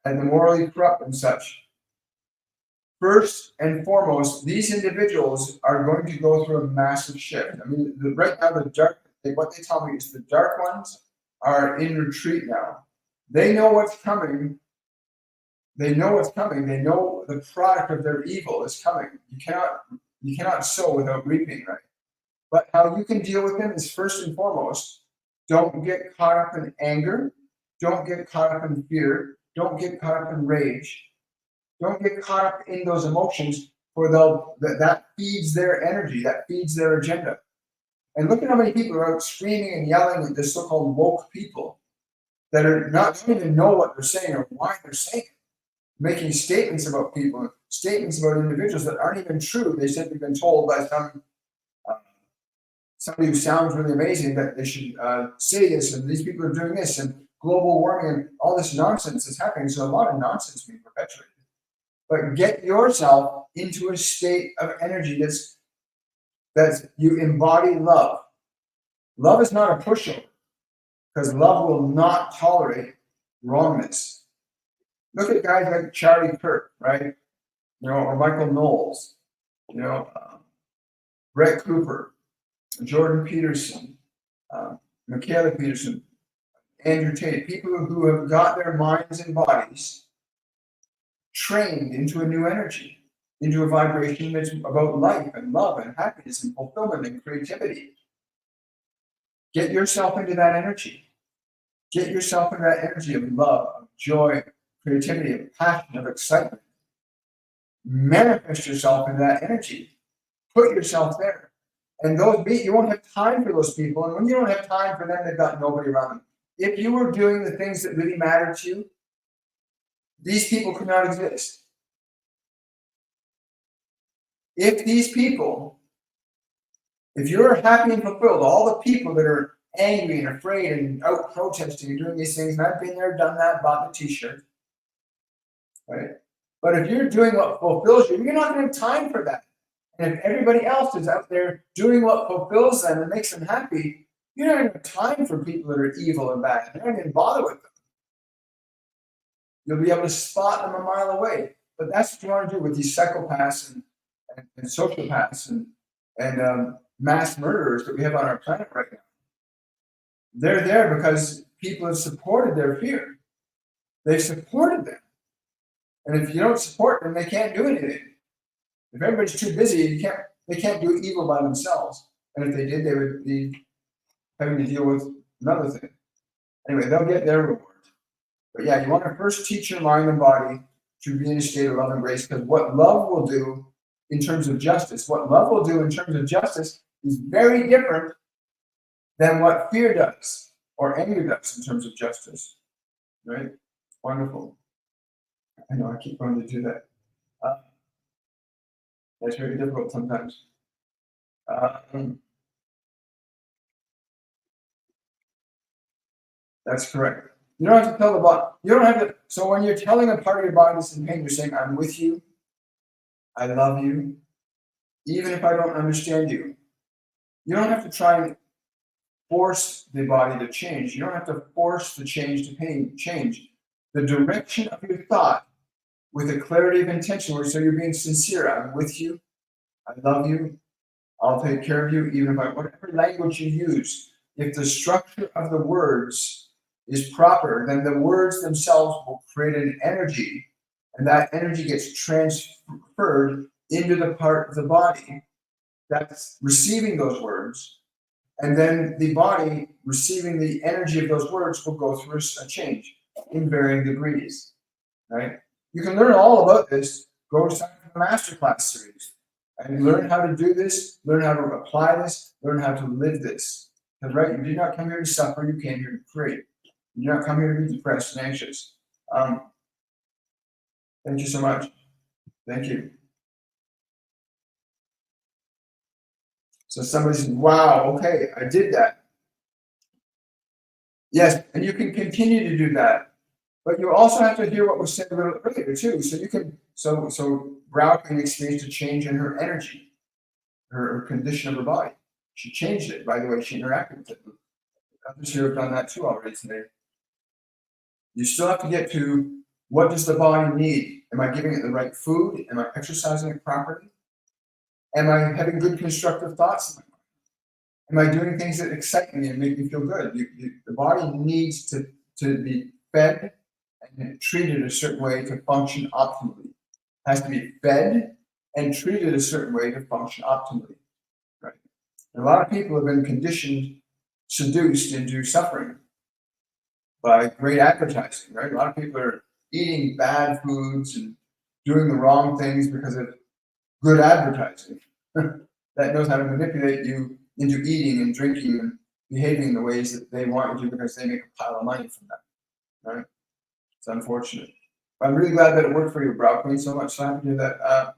and the morally corrupt and such? First and foremost, these individuals are going to go through a massive shift. I mean, right now, what they tell me is the dark ones are in retreat now. They know what's coming. They know what's coming. They know the product of their evil is coming. You cannot sow without reaping, right? But how you can deal with them is first and foremost, don't get caught up in anger. Don't get caught up in fear. Don't get caught up in rage. Don't get caught up in those emotions, for that feeds their energy. That feeds their agenda. And look at how many people are out screaming and yelling at the so-called woke people that don't even know what they're saying or why they're saying it. Making statements about people, statements about individuals that aren't even true. They simply been told by somebody who sounds really amazing that they should say this, and these people are doing this, and global warming, and all this nonsense is happening. So a lot of nonsense being perpetuated. But get yourself into a state of energy that's you embody love. Love is not a pushover, because love will not tolerate wrongness. Look at guys like Charlie Kirk, right? Or Michael Knowles, Brett Cooper, Jordan Peterson, Michaela Peterson, Andrew Tate, people who have got their minds and bodies trained into a new energy, into a vibration that's about life and love and happiness and fulfillment and creativity. Get yourself into that energy. Get yourself into that energy of love, of joy, creativity, of passion, of excitement. Manifest yourself into that energy. Put yourself there. And you won't have time for those people. And when you don't have time for them, they've got nobody around them. If you were doing the things that really matter to you, these people could not exist. If you're happy and fulfilled, all the people that are angry and afraid and out protesting and doing these things, and I've been there, done that, bought the t-shirt, right? But if you're doing what fulfills you, you're not going to have time for that. And if everybody else is out there doing what fulfills them and makes them happy, you're not going to have time for people that are evil and bad. You're not going to bother with them. You'll be able to spot them a mile away. But that's what you want to do with these psychopaths and sociopaths and mass murderers that we have on our planet right now. They're there because people have supported their fear. They've supported them. And if you don't support them, they can't do anything. If everybody's too busy, they can't do evil by themselves. And if they did, they would be having to deal with another thing. Anyway, they'll get their reward. But yeah, you want to first teach your mind and body to be in a state of love and grace, because what love will do in terms of justice. What love will do in terms of justice is very different than what fear does or anger does in terms of justice. Right? Wonderful. I know I keep wanting to do that. That's very difficult sometimes. That's correct. You don't have to tell the body. You don't have to. So when you're telling a part of your body that's in pain, you're saying, "I'm with you. I love you, even if I don't understand you." You don't have to try and force the body to change. You don't have to force the change to change. The direction of your thought with a clarity of intention, where so you're being sincere. I'm with you. I love you. I'll take care of you, even if whatever language you use. If the structure of the words is proper, then the words themselves will create an energy, and that energy gets transferred into the part of the body that's receiving those words, and then the body receiving the energy of those words will go through a change in varying degrees, right? You can learn all about this. Go sign up for the masterclass series and learn how to do this, learn how to apply this, learn how to live this. Because, right, you did not come here to suffer, you came here to create. You did not come here to be depressed and anxious. Thank you so much. Thank you. So somebody says, wow, okay, I did that. Yes, and you can continue to do that. But you also have to hear what was said a little earlier too. So you can so Brow can experience a change in her energy, her condition of her body. She changed it by the way she interacted with it. Others here have done that too already today. You still have to get to what does the body need? Am I giving it the right food? Am I exercising it properly? Am I having good constructive thoughts in my mind? Am I doing things that excite me and make me feel good? The body needs to be fed and treated a certain way to function optimally. It has to be fed and treated a certain way to function optimally. Right? And a lot of people have been conditioned, seduced into suffering by great advertising, right? A lot of people are eating bad foods and doing the wrong things because of good advertising that knows how to manipulate you into eating and drinking and behaving in the ways that they want you to because they make a pile of money from that, right? It's unfortunate. I'm really glad that it worked for you, Brow Queen, so much. So happy to do that.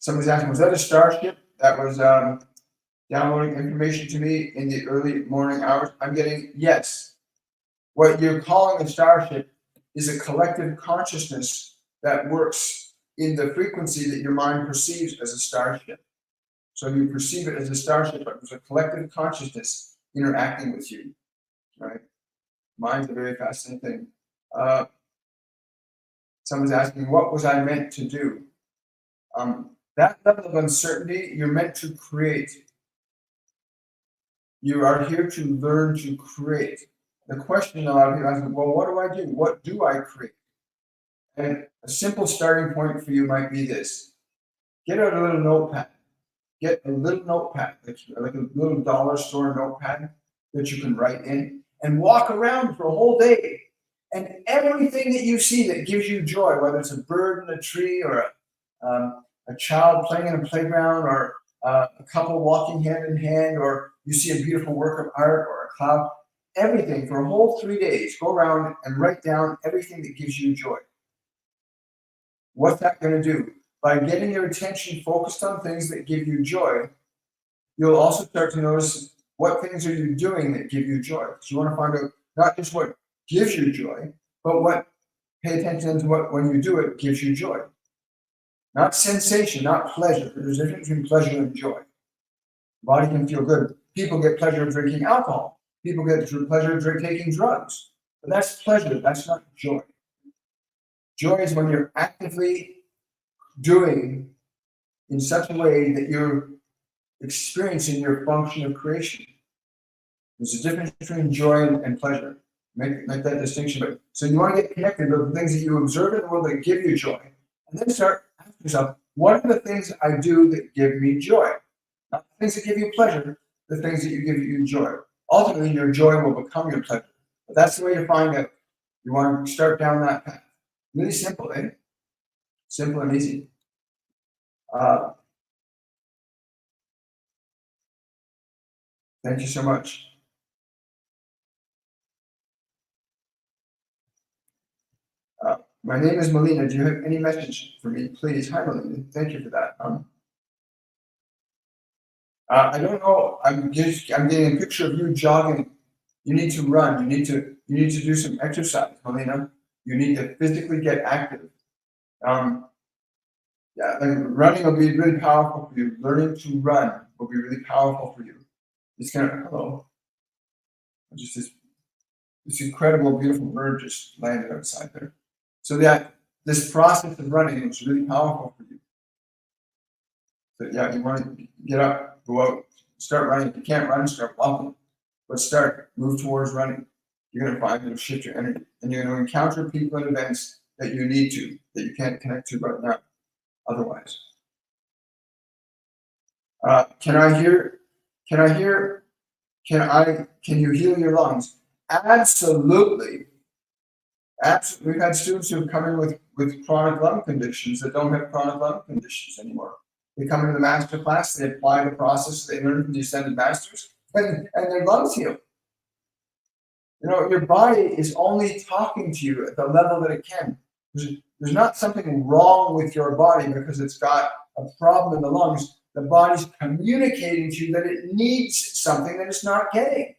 Somebody's asking, was that a starship that was downloading information to me in the early morning hours? I'm getting, yes. What you're calling a starship is a collective consciousness that works in the frequency that your mind perceives as a starship. So you perceive it as a starship, but there's a collective consciousness interacting with you, right? Mind's a very fascinating thing. Someone's asking, what was I meant to do? That level of uncertainty, you're meant to create. You are here to learn to create. The question a lot of people ask, well, what do I do? What do I create? And a simple starting point for you might be this. Get out a little notepad. Get a little notepad, like a little dollar store notepad that you can write in, and walk around for a whole day. And everything that you see that gives you joy, whether it's a bird in a tree or a child playing in a playground or a couple walking hand in hand, or you see a beautiful work of art or a cloud, everything for a whole 3 days, go around and write down everything that gives you joy. What's that going to do? By getting your attention focused on things that give you joy, you'll also start to notice what things are you doing that give you joy. So you want to find out not just what gives you joy, but pay attention to what, when you do it, gives you joy. Not sensation, not pleasure. There's a difference between pleasure and joy. The body can feel good. People get pleasure drinking alcohol. People get pleasure taking drugs. But that's pleasure, that's not joy. Joy is when you're actively doing in such a way that you're experiencing your function of creation. There's a difference between joy and pleasure. Make that distinction. But so you want to get connected to the things that you observe in the world that give you joy. And then start asking yourself, what are the things I do that give me joy? Not the things that give you pleasure, the things that give you joy. Ultimately, your joy will become your pleasure. But that's the way you find out. You want to start down that path. Really simple, eh? Simple and easy. Thank you so much. My name is Melina. Do you have any message for me, please? Hi, Melina. Thank you for that. I don't know. I'm getting a picture of you jogging. You need to run. You need to do some exercise, Melina. You need to physically get active. Yeah, like running will be really powerful for you. Learning to run will be really powerful for you. It's kind of hello. Just this incredible, beautiful bird just landed outside there. So that this process of running is really powerful for you. So yeah, you want to get up, go out, start running. If you can't run, start walking. But start, move towards running. You're going to find it'll shift your energy. And you're going to encounter people and events that you need to, that you can't connect to right now otherwise. Can you heal your lungs? Absolutely. Absolutely. We've had students who come in with chronic lung conditions that don't have chronic lung conditions anymore. They come into the master class, they apply the process they learned from the Ascended Masters, and their lungs heal. You know, your body is only talking to you at the level that it can. There's not something wrong with your body because it's got a problem in the lungs. The body's communicating to you that it needs something that it's not getting.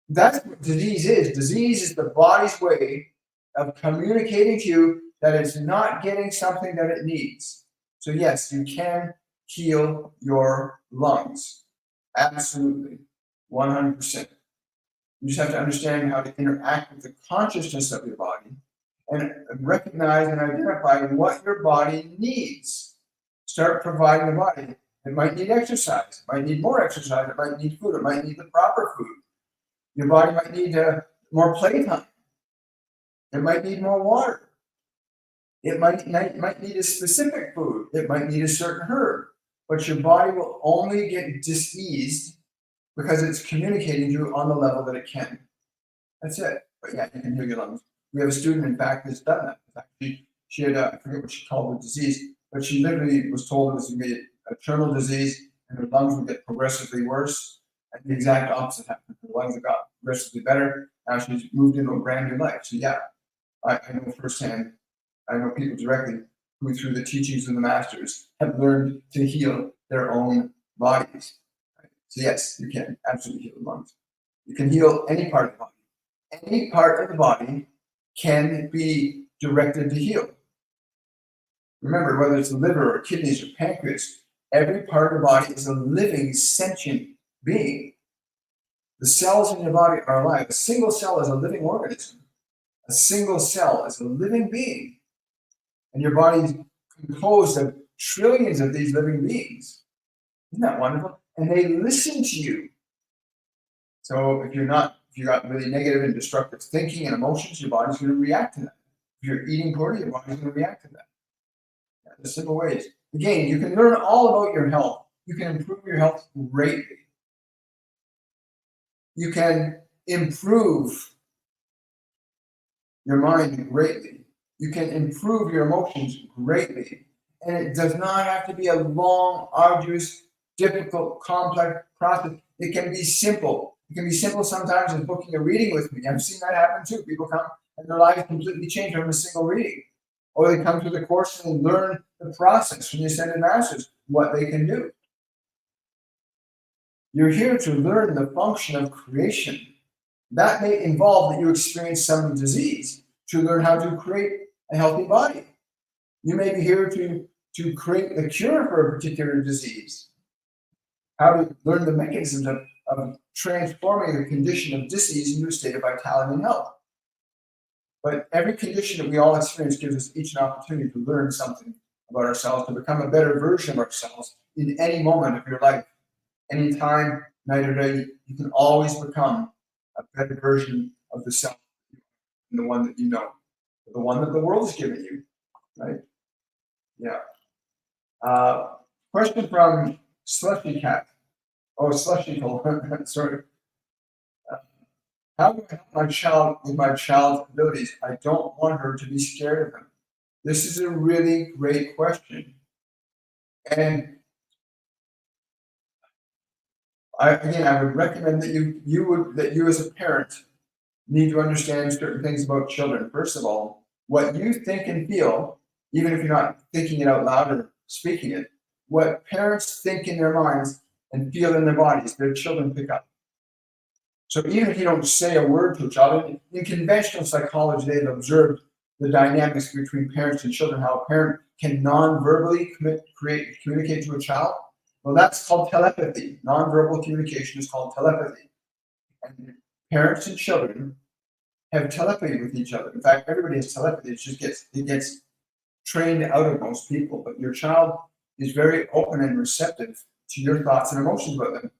That's what disease is. Disease is the body's way of communicating to you that it's not getting something that it needs. So yes, you can heal your lungs. Absolutely. 100%. You just have to understand how to interact with the consciousness of your body and recognize and identify what your body needs. Start providing the body. It might need exercise. It might need more exercise. It might need food. It might need the proper food. Your body might need more playtime. It might need more water. It might need a specific food. It might need a certain herb. But your body will only get diseased because it's communicating to you on the level that it can. That's it. But yeah, you can heal your lungs. We have a student, in fact, that's done that. In fact, she had, I forget what she called the disease, but she literally was told it was going to be a terminal disease and her lungs would get progressively worse. And the exact opposite happened. Her lungs have got progressively better. Now she's moved into a brand new life. So yeah, I know firsthand, I know people directly who through the teachings of the masters have learned to heal their own bodies. So yes, you can absolutely heal the lungs. You can heal any part of the body. Any part of the body can be directed to heal. Remember, whether it's the liver or kidneys or pancreas, every part of the body is a living, sentient being. The cells in your body are alive. A single cell is a living organism. A single cell is a living being. And your body is composed of trillions of these living beings. Isn't that wonderful? And they listen to you. So if you got really negative and destructive thinking and emotions, your body's going to react to that. If you're eating poorly, your body's going to react to that. Yeah, the simple ways. Again, you can learn all about your health. You can improve your health greatly. You can improve your mind greatly. You can improve your emotions greatly. And it does not have to be a long, arduous, difficult, complex process. It can be simple. It can be simple sometimes as booking a reading with me. I've seen that happen too. People come and their lives completely change from a single reading. Or they come through the course and learn the process from the Ascended Masters, what they can do. You're here to learn the function of creation. That may involve that you experience some disease to learn how to create a healthy body. You may be here to create the cure for a particular disease. How to learn the mechanisms of transforming a condition of disease into a state of vitality and health. But every condition that we all experience gives us each an opportunity to learn something about ourselves, to become a better version of ourselves in any moment of your life. Anytime, night or day, you can always become a better version of the self than the one that you know, the one that the world has given you, right? Yeah. Question from Slushy Cat. Oh, Slushy Cole. Sorry. How do I help my child with my child's abilities? I don't want her to be scared of them. This is a really great question. And I would recommend that you as a parent need to understand certain things about children. First of all, what you think and feel, even if you're not thinking it out loud or speaking it, what parents think in their minds and feel in their bodies, their children pick up. So even if you don't say a word to a child, in conventional psychology, they've observed the dynamics between parents and children, how a parent can non-verbally communicate to a child. Well, that's called telepathy. Non-verbal communication is called telepathy. And parents and children have telepathy with each other. In fact, everybody has telepathy. It gets trained out of most people. But your child is very open and receptive to your thoughts and emotions about them.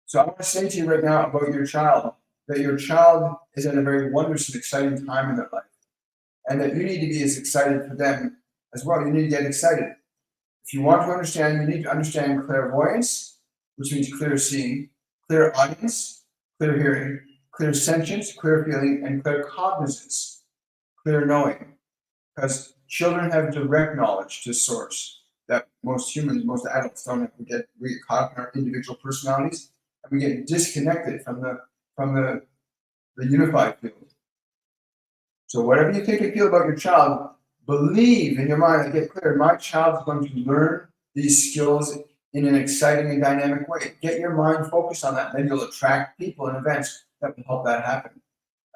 So I want to say to you right now about your child that your child is at a very wondrous and exciting time in their life, and that you need to be as excited for them as well. You need to get excited. If you want to understand, you need to understand clairvoyance, which means clear seeing, clear audience, clear hearing, clear sentience, clear feeling, and clear cognizance, clear knowing. Because children have direct knowledge to source that most humans, most adults don't have. We get caught up in our individual personalities, and we get disconnected from the unified field. So whatever you think and feel about your child, believe in your mind and get clear. My child is going to learn these skills in an exciting and dynamic way. Get your mind focused on that. Then you'll attract people and events that will help that happen.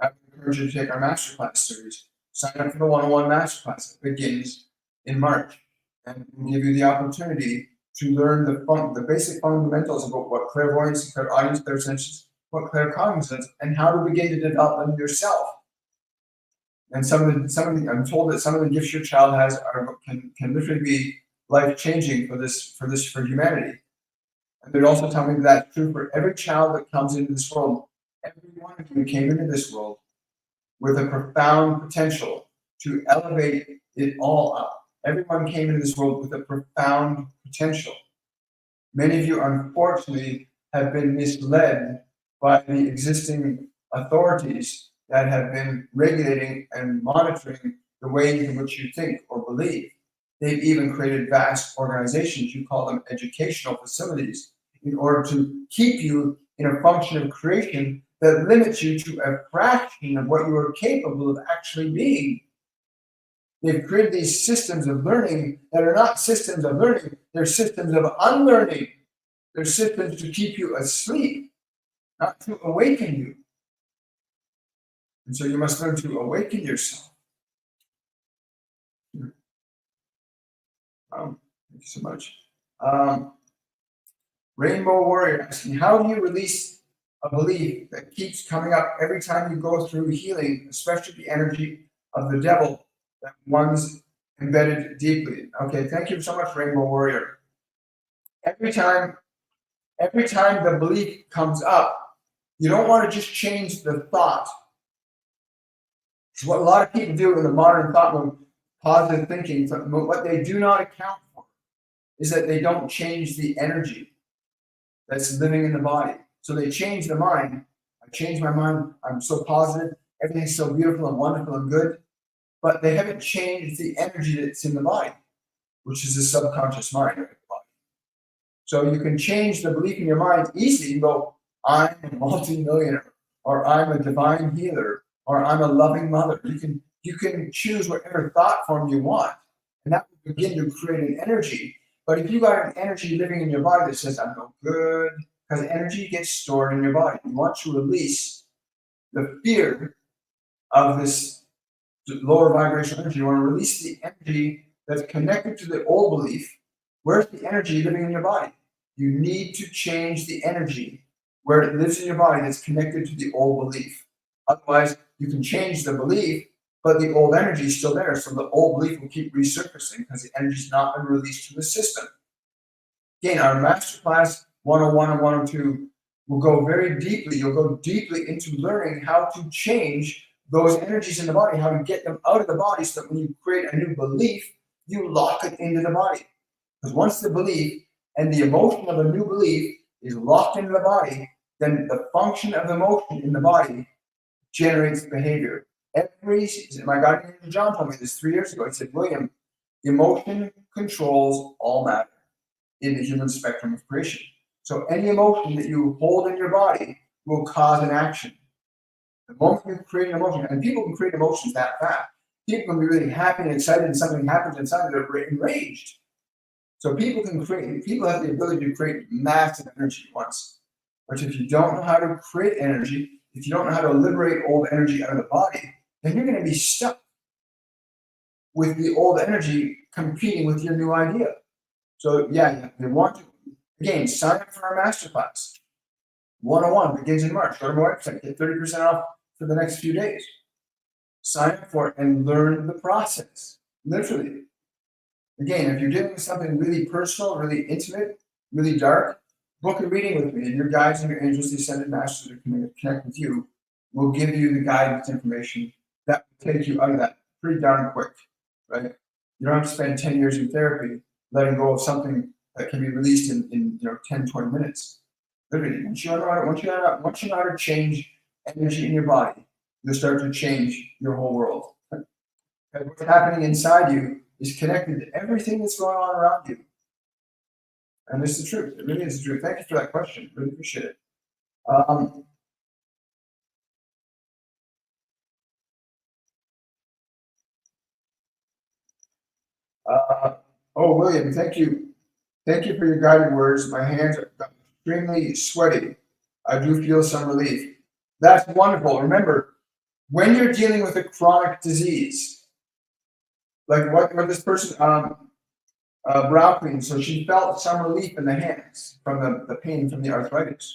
I would encourage you to take our masterclass series. Sign up for the one-on-one masterclass. It begins in March, and we'll give you the opportunity to learn the basic fundamentals about what clairvoyance, clairaudience, clairsentience, what claircognizance, and how to begin to develop them yourself. And I'm told that some of the gifts your child has can literally be life-changing for humanity. And they're also telling me that's true for every child that comes into this world. Every one of you came into this world with a profound potential to elevate it all up. Everyone came into this world with a profound potential. Many of you, unfortunately, have been misled by the existing authorities that have been regulating and monitoring the ways in which you think or believe. They've even created vast organizations, you call them educational facilities, in order to keep you in a function of creation that limits you to a fraction of what you are capable of actually being. They've created these systems of learning that are not systems of learning, they're systems of unlearning. They're systems to keep you asleep, not to awaken you. And so you must learn to awaken yourself. Thank you so much. Rainbow Warrior asking, how do you release a belief that keeps coming up every time you go through healing, especially the energy of the devil that one's embedded deeply? Okay, thank you so much, Rainbow Warrior. Every time the belief comes up, you don't want to just change the thought. It's what a lot of people do in the modern thought mode, positive thinking. What they do not account for is that they don't change the energy that's living in the body. So they change the mind. I changed my mind. I'm so positive. Everything's so beautiful and wonderful and good. But they haven't changed the energy that's in the body, which is the subconscious mind of the body. So you can change the belief in your mind easily. You go, I'm a multi-millionaire, or I'm a divine healer, or I'm a loving mother. You can choose whatever thought form you want, and that will begin to create an energy. But if you got an energy living in your body that says, I'm no good, because energy gets stored in your body. You want to release the fear of this lower vibrational energy. You want to release the energy that's connected to the old belief. Where's the energy living in your body? You need to change the energy where it lives in your body that's connected to the old belief. Otherwise, you can change the belief, but the old energy is still there. So the old belief will keep resurfacing because the energy has not been released to the system. Again, our masterclass 101 and 102 will go very deeply. You'll go deeply into learning how to change those energies in the body, how to get them out of the body so that when you create a new belief, you lock it into the body. Because once the belief and the emotion of a new belief is locked into the body, then the function of the emotion in the body generates behavior. My guardian angel John told me this 3 years ago. He said, William, emotion controls all matter in the human spectrum of creation. So any emotion that you hold in your body will cause an action. The moment you create an emotion, and people can create emotions that fast. People can be really happy and excited, and something happens inside, they're enraged. So people have the ability to create massive energy at once. But if you don't know how to create energy, if you don't know how to liberate old energy out of the body, then you're going to be stuck with the old energy competing with your new idea. So yeah, you want to, again, sign up for our masterclass. 101 begins in March. Go to my website, get 30% off for the next few days. Sign up for it and learn the process, literally. Again, if you're dealing with something really personal, really intimate, really dark, book a reading with me, and your guides and your angels, the ascended masters are going to connect with you. Will give you the guidance information that will take you out of that pretty darn quick, right? You don't have to spend 10 years in therapy letting go of something that can be released in 10, 20 minutes. Literally, once you know how to change energy in your body, you'll start to change your whole world. And what's happening inside you is connected to everything that's going on around you. And it's the truth. It really is the truth. Thank you for that question. Really appreciate it. William, thank you. Thank you for your guided words. My hands are extremely sweaty. I do feel some relief. That's wonderful. Remember, when you're dealing with a chronic disease, like what this person, brow queen, so she felt some relief in the hands from the pain from the arthritis.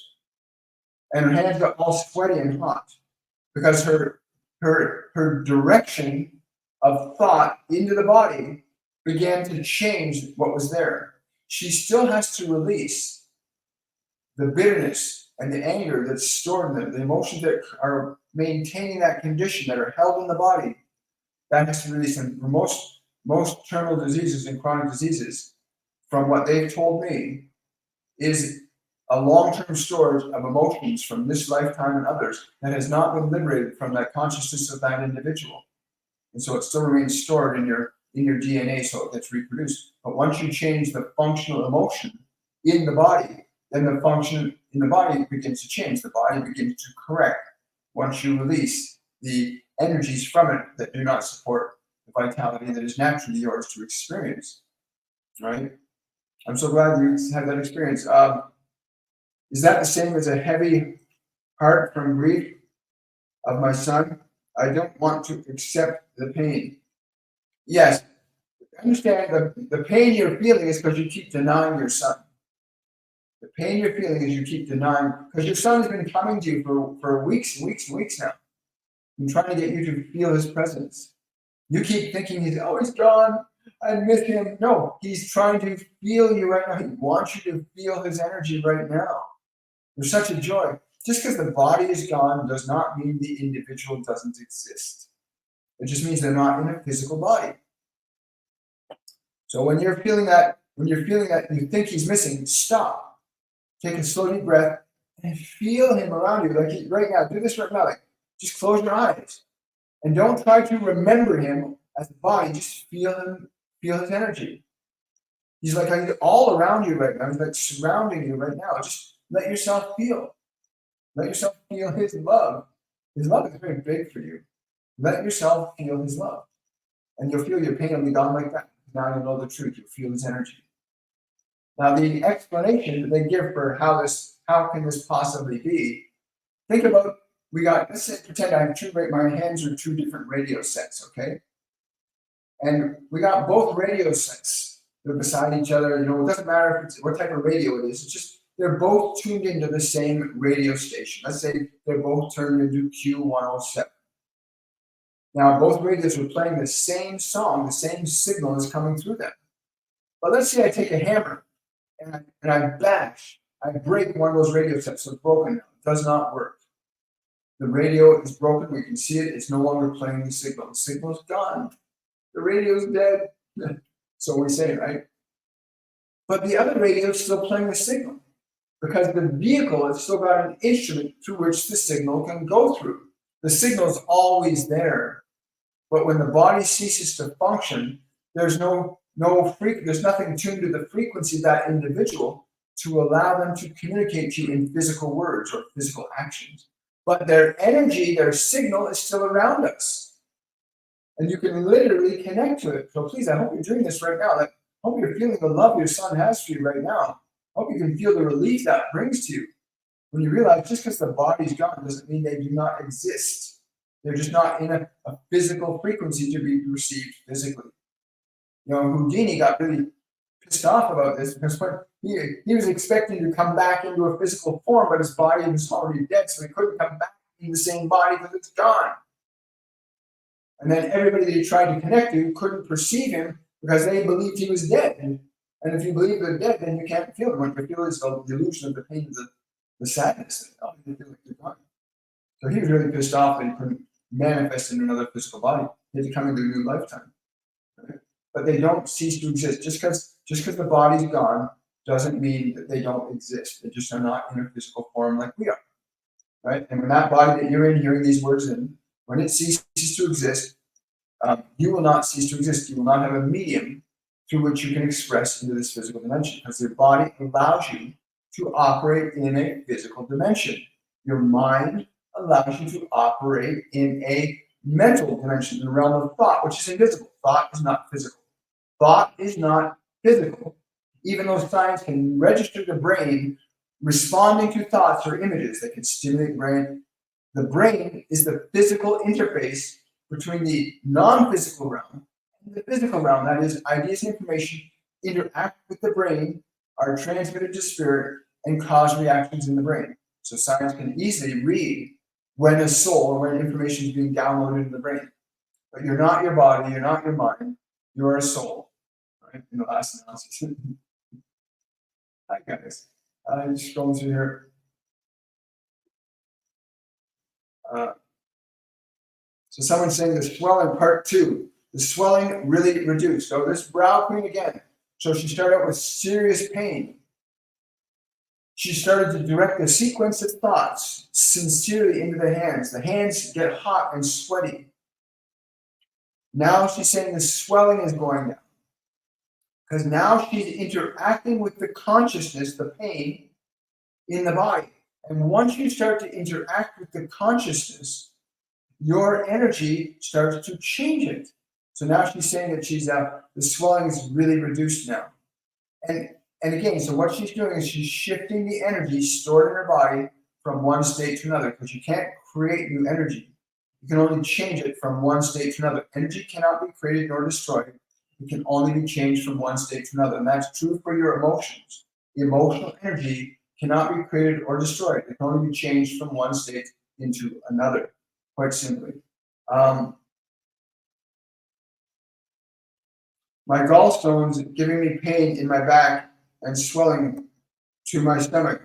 And her hands got all sweaty and hot because her direction of thought into the body began to change what was there. She still has to release the bitterness and the anger that's stored in them, the emotions that are maintaining that condition, that are held in the body. That has to release them. For most terminal diseases and chronic diseases, from what they've told me, is a long-term storage of emotions from this lifetime and others that has not been liberated from that consciousness of that individual. And so it still remains stored in your DNA, so it gets reproduced. But once you change the functional emotion in the body, then the function in the body begins to change. The body begins to correct once you release the energies from it that do not support the vitality that is naturally yours to experience. Right? I'm so glad you had that experience. Is that the same as a heavy heart from grief of my son? I don't want to accept the pain. Yes, understand the pain you're feeling is because you keep denying your son. The pain you're feeling is you keep denying, because your son has been coming to you for weeks and weeks and weeks now, and trying to get you to feel his presence. You keep thinking he's always gone. I miss him. No, he's trying to feel you right now. He wants you to feel his energy right now. There's such a joy. Just because the body is gone does not mean the individual doesn't exist. It just means they're not in a physical body. So when you're feeling that you think he's missing, stop. Take a slow deep breath and feel him around you. Like right now, do this right now. Like just close your eyes. And don't try to remember him as a body. Just feel him, feel his energy. He's like all around you right now. He's like surrounding you right now. Just let yourself feel. Let yourself feel his love. His love is very big for you. Let yourself feel his love. And you'll feel your pain will be gone like that. Now you'll know the truth. You'll feel his energy. Now the explanation that they give for how can this possibly be, think about, let's say, pretend I have my hands are two different radio sets, okay? And we got both radio sets. They're beside each other. It doesn't matter what type of radio it is. It's just they're both tuned into the same radio station. Let's say they're both turned into Q107. Now, both radios are playing the same song, the same signal is coming through them. But let's say I take a hammer and I break one of those radio sets. So it's broken now. It does not work. The radio is broken. We can see it. It's no longer playing the signal. The signal's gone. The radio's dead. So we say, right? But the other radio is still playing the signal because the vehicle has still got an instrument through which the signal can go through. the signal is always there. But when the body ceases to function, there's there's nothing tuned to the frequency of that individual to allow them to communicate to you in physical words or physical actions. But their energy, their signal is still around us. And you can literally connect to it. So please, I hope you're doing this right now. I hope you're feeling the love your son has for you right now. I hope you can feel the relief that brings to you when you realize just because the body's gone doesn't mean they do not exist. They're just not in a physical frequency to be perceived physically. You know, Houdini got really pissed off about this because when he was expecting to come back into a physical form, but his body was already dead, so he couldn't come back in the same body because it's gone. And then everybody that he tried to connect to couldn't perceive him because they believed he was dead. And if you believe they're dead, then you can't feel them. What you feel is the illusion of the pain, the sadness. Oh, you feel like you're gone. So he was really pissed off that he couldn't manifest in another physical body. He had to come into a new lifetime. Okay? But they don't cease to exist. Just because the body's gone doesn't mean that they don't exist. They just are not in a physical form like we are. Right? And when that body that you're in, hearing these words in, when it ceases to exist, you will not cease to exist. You will not have a medium through which you can express into this physical dimension because your body allows you to operate in a physical dimension. Your mind allows you to operate in a mental dimension, in the realm of thought, which is invisible. Thought is not physical. Thought is not physical, even though science can register the brain responding to thoughts or images that can stimulate the brain. The brain is the physical interface between the non-physical realm and the physical realm. That is, ideas and information interact with the brain, are transmitted to spirit, and cause reactions in the brain. So science can easily read when a soul or when information is being downloaded in the brain. But you're not your body, you're not your mind, you're a soul. Right? In the last analysis. Hi guys. I'm just scrolling through here. So someone's saying the swelling, part 2. The swelling really reduced. So this brow queen again. So she started out with serious pain. She started to direct a sequence of thoughts sincerely into the hands. The hands get hot and sweaty. Now she's saying the swelling is going down. Because now she's interacting with the consciousness, the pain, in the body. And once you start to interact with the consciousness, your energy starts to change it. So now she's saying that the swelling is really reduced now. And again, so what she's doing is she's shifting the energy stored in her body from one state to another, because you can't create new energy. You can only change it from one state to another. Energy cannot be created nor destroyed. It can only be changed from one state to another. And that's true for your emotions. The emotional energy cannot be created or destroyed. It can only be changed from one state into another, quite simply. My gallstones giving me pain in my back and swelling to my stomach,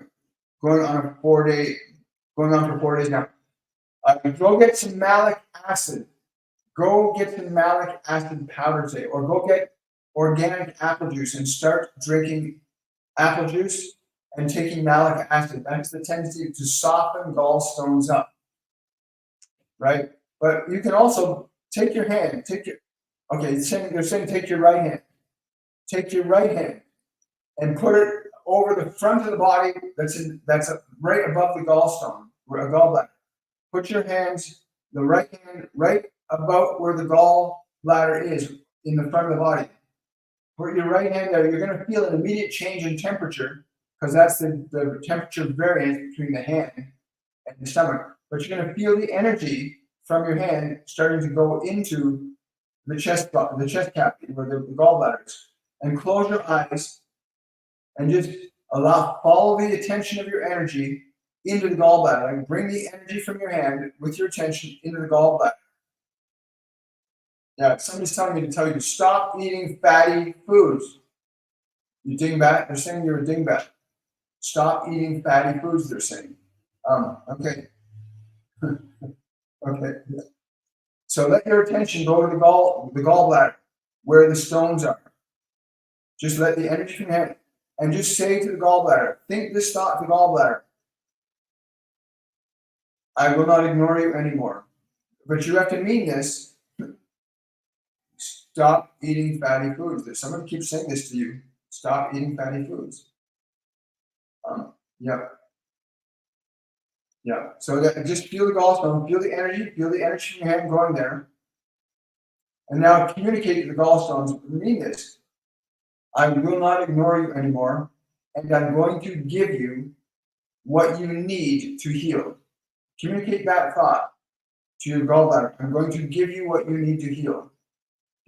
going on for 4 days now. Go get some malic acid. Go get some malic acid powder today, or go get organic apple juice and start drinking apple juice and taking malic acid. That's the tendency to soften gallstones up, right? But you can also take your hand, they're saying take your right hand. Take your right hand and put it over the front of the body that's right above the gallbladder. Put your hands, the right hand, right about where the gallbladder is in the front of the body. Put your right hand there. You're going to feel an immediate change in temperature, because that's the temperature variance between the hand and the stomach. But you're going to feel the energy from your hand starting to go into the chest cavity where the gallbladder is. And close your eyes and just follow the attention of your energy into the gallbladder. Like bring the energy from your hand with your attention into the gallbladder. Yeah, somebody's telling me to tell you to stop eating fatty foods. You dingbat? They're saying you're a dingbat. Stop eating fatty foods, they're saying. Okay. Okay. So let your attention go to the gallbladder, where the stones are. Just let the energy from your hand, and just say to the gallbladder, think this thought to the gallbladder: I will not ignore you anymore. but you have to mean this. Stop eating fatty foods. If someone keeps saying this to you, stop eating fatty foods. Yeah. Yeah. So that, just feel the gallstone, feel the energy from your hand going there. And now communicate to the gallstones, mean this. I will not ignore you anymore, and I'm going to give you what you need to heal. Communicate that thought to your gallbladder. I'm going to give you what you need to heal.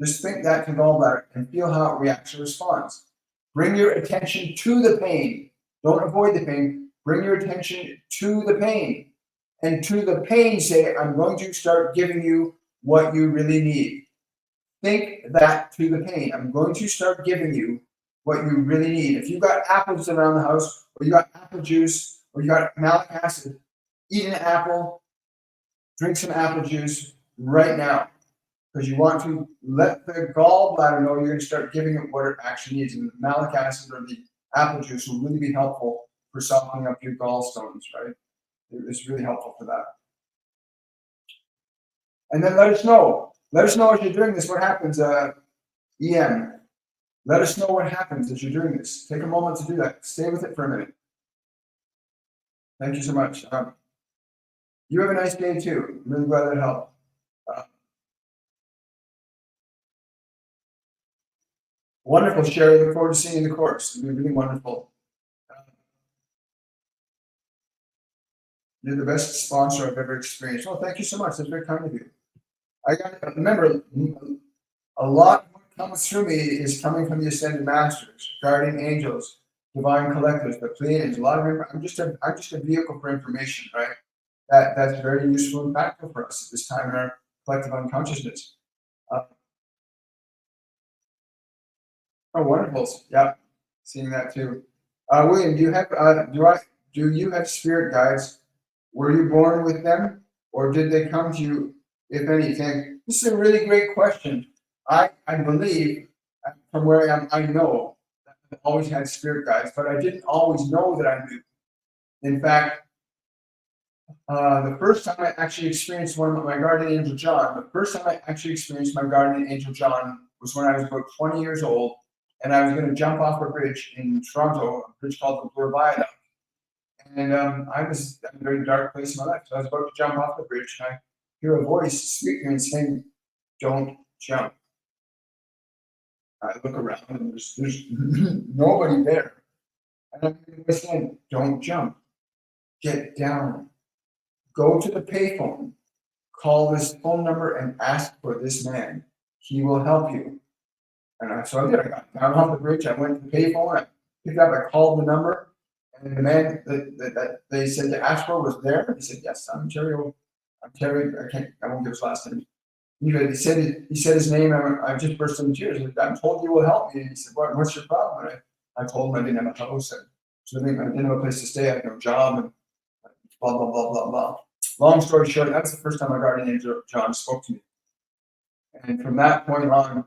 Just think that to gallbladder and feel how it reacts or responds. Bring your attention to the pain. Don't avoid the pain. Bring your attention to the pain. And to the pain, say, I'm going to start giving you what you really need. Think that to the pain. I'm going to start giving you what you really need. If you've got apples around the house, or you got apple juice, or you got malic acid, eat an apple, drink some apple juice right now. Because you want to let the gallbladder know you're going to start giving it what it actually needs. And the malic acid or the apple juice will really be helpful for softening up your gallstones, right? It's really helpful for that. And then let us know. Let us know as you're doing this what happens, EM. Let us know what happens as you're doing this. Take a moment to do that. Stay with it for a minute. Thank you so much. You have a nice day too. I'm really glad that helped. Wonderful, Sherry. Look forward to seeing you in the course. It'll be really wonderful. You're the best sponsor I've ever experienced. Oh, thank you so much. That's very kind of you. I got to remember, a lot of what comes through me is coming from the Ascended Masters, guardian angels, divine collectives, the Pleiadians. A lot of I'm just a vehicle for information, right? That's very useful and impactful for us at this time in our collective unconsciousness. Oh, wonderful! Yeah, seeing that too. William, do you have spirit guides? Were you born with them, or did they come to you, if anything? This is a really great question. I believe, from where I am, I know that I've always had spirit guides, but I didn't always know that I knew. In fact, the first time I actually experienced one of my guardian angel John, was when I was about 20 years old, and I was going to jump off a bridge in Toronto, a bridge called the Bloor Viaduct. And I was in a very dark place in my life. So I was about to jump off the bridge, and I hear a voice speaking and saying, "Don't jump." I look around, and there's nobody there. And I'm saying, "Don't jump. Get down. Go to the payphone. Call this phone number and ask for this man. He will help you." And so I did. I got down off the bridge. I went to the payphone. I picked up. I called the number. And the man that they said to ask for was there. He said, "Yes, I'm Terry. I'm Terry. I won't give his last name." He said his name. I just burst into tears. "I'm told you will help me." And he said, "What's your problem?" And I told him I didn't have a house. And so I didn't have a place to stay. I had no job. And blah, blah, blah, blah, blah. Long story short, that's the first time my guardian angel John spoke to me. And from that point on,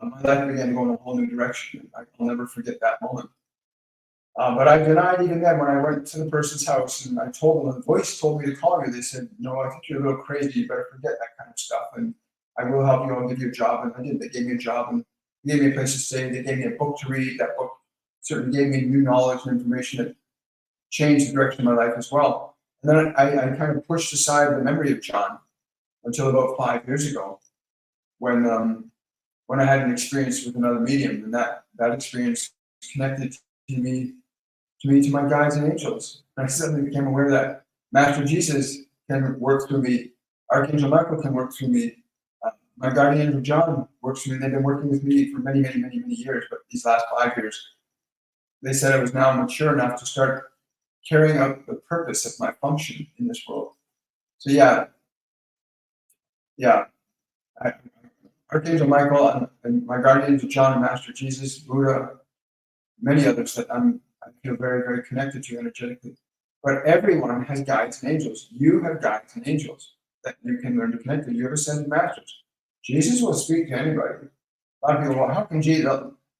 my life began to go in a whole new direction. I'll never forget that moment. But I denied even then when I went to the person's house and I told them, the voice told me to call you. They said, "No, I think you're a little crazy. You better forget that kind of stuff. And I will help you. I'll give you a job." And I did. They gave me a job and gave me a place to stay. They gave me a book to read. That book certainly gave me new knowledge and information that changed the direction of my life as well. And then I kind of pushed aside the memory of John until about 5 years ago when I had an experience with another medium. And that experience connected to my guides and angels. And I suddenly became aware that Master Jesus can work through me, Archangel Michael can work through me, my guardian angel John works through me. They've been working with me for many, many, many, many years, but these last 5 years, they said I was now mature enough to start carrying out the purpose of my function in this world. So Archangel Michael and my guardian angel John and Master Jesus, Buddha, many others that I feel very, very connected to energetically. But everyone has guides and angels. You have guides and angels that you can learn to connect to. You have ascended masters. Jesus will speak to anybody. A lot of people, well, how can Jesus,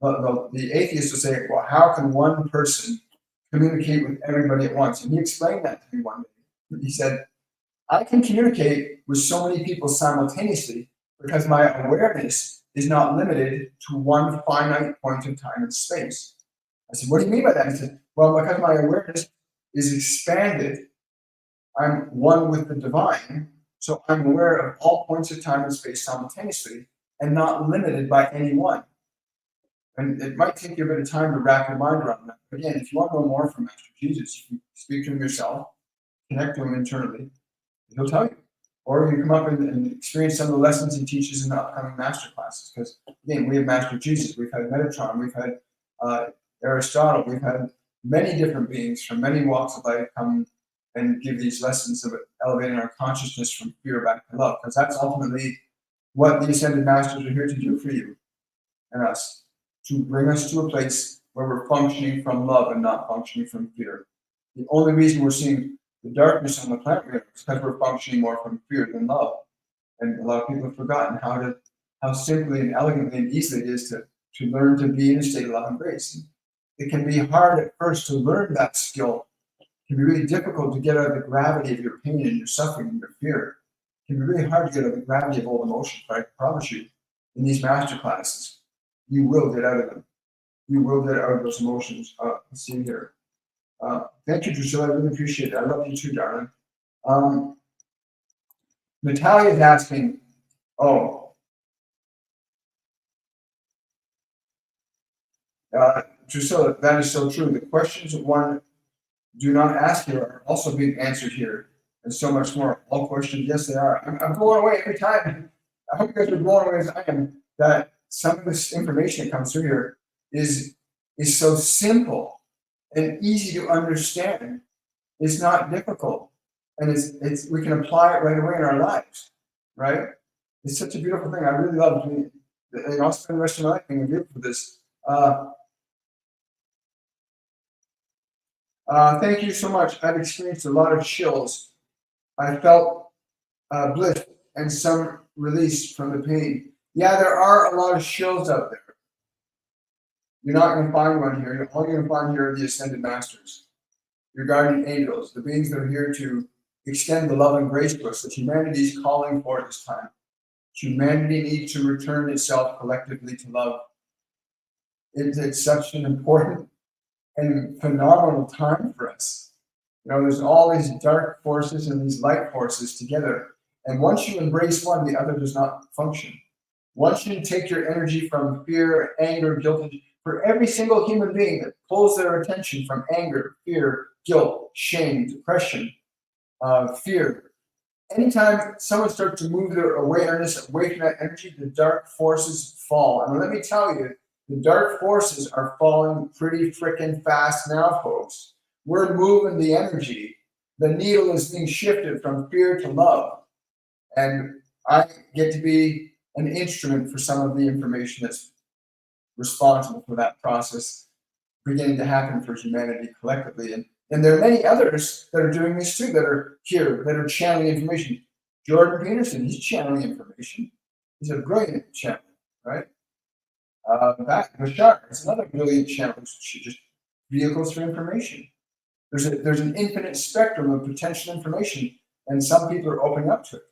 the atheist will say, well, how can one person communicate with everybody at once? And he explained that to me one day. He said, I can communicate with so many people simultaneously because my awareness is not limited to one finite point of time and space. I said, what do you mean by that? He said, well, because my awareness is expanded, I'm one with the divine, so I'm aware of all points of time and space simultaneously and not limited by any one. And it might take you a bit of time to wrap your mind around that. But again, if you want to know more from Master Jesus, you can speak to him yourself, connect to him internally, and he'll tell you. Or you can come up and experience some of the lessons he teaches in the upcoming master classes. Because again, we have Master Jesus, we've had Metatron, we've had Aristotle, we've had many different beings from many walks of life come and give these lessons of elevating our consciousness from fear back to love. Because that's ultimately what the Ascended Masters are here to do for you and us, to bring us to a place where we're functioning from love and not functioning from fear. The only reason we're seeing the darkness on the planet is because we're functioning more from fear than love. And a lot of people have forgotten how simply and elegantly and easily it is to learn to be in a state of love and grace. And it can be hard at first to learn that skill. It can be really difficult to get out of the gravity of your pain and your suffering and your fear. It can be really hard to get out of the gravity of old emotions, but I promise you, in these master classes, you will get out of them. You will get out of those emotions. Let's see here. Thank you, Drusilla. I really appreciate it. I love you too, darling. Natalia is asking, Drusilla, that is so true. The questions that one do not ask here are also being answered here, and so much more. All questions, yes, they are. I'm blown away every time. I hope you guys are blown away as I am that some of this information that comes through here is so simple and easy to understand. It's not difficult, and it's we can apply it right away in our lives, right? It's such a beautiful thing. I really love it. And I'll spend the rest of my life being grateful for this. Thank you so much. I've experienced a lot of chills. I felt bliss and some release from the pain. Yeah, there are a lot of chills out there. You're not going to find one here. All you're going to find here are the Ascended Masters, your guardian angels, the beings that are here to extend the love and grace to us that humanity is calling for this time. Humanity needs to return itself collectively to love. It's such an important and phenomenal time for us. You know, there's all these dark forces and these light forces together. And once you embrace one, the other does not function. Once you take your energy from fear, anger, guilt, for every single human being that pulls their attention from anger, fear, guilt, shame, depression, fear, anytime someone starts to move their awareness away from that energy, the dark forces fall. And let me tell you, the dark forces are falling pretty freaking fast now, folks. We're moving the energy. The needle is being shifted from fear to love. And I get to be an instrument for some of the information that's responsible for that process beginning to happen for humanity collectively. And there are many others that are doing this too, that are here, that are channeling information. Jordan Peterson, he's channeling information. He's a brilliant channel, right? Bashar is another brilliant channel, just vehicles for information. There's an infinite spectrum of potential information, and some people are opening up to it.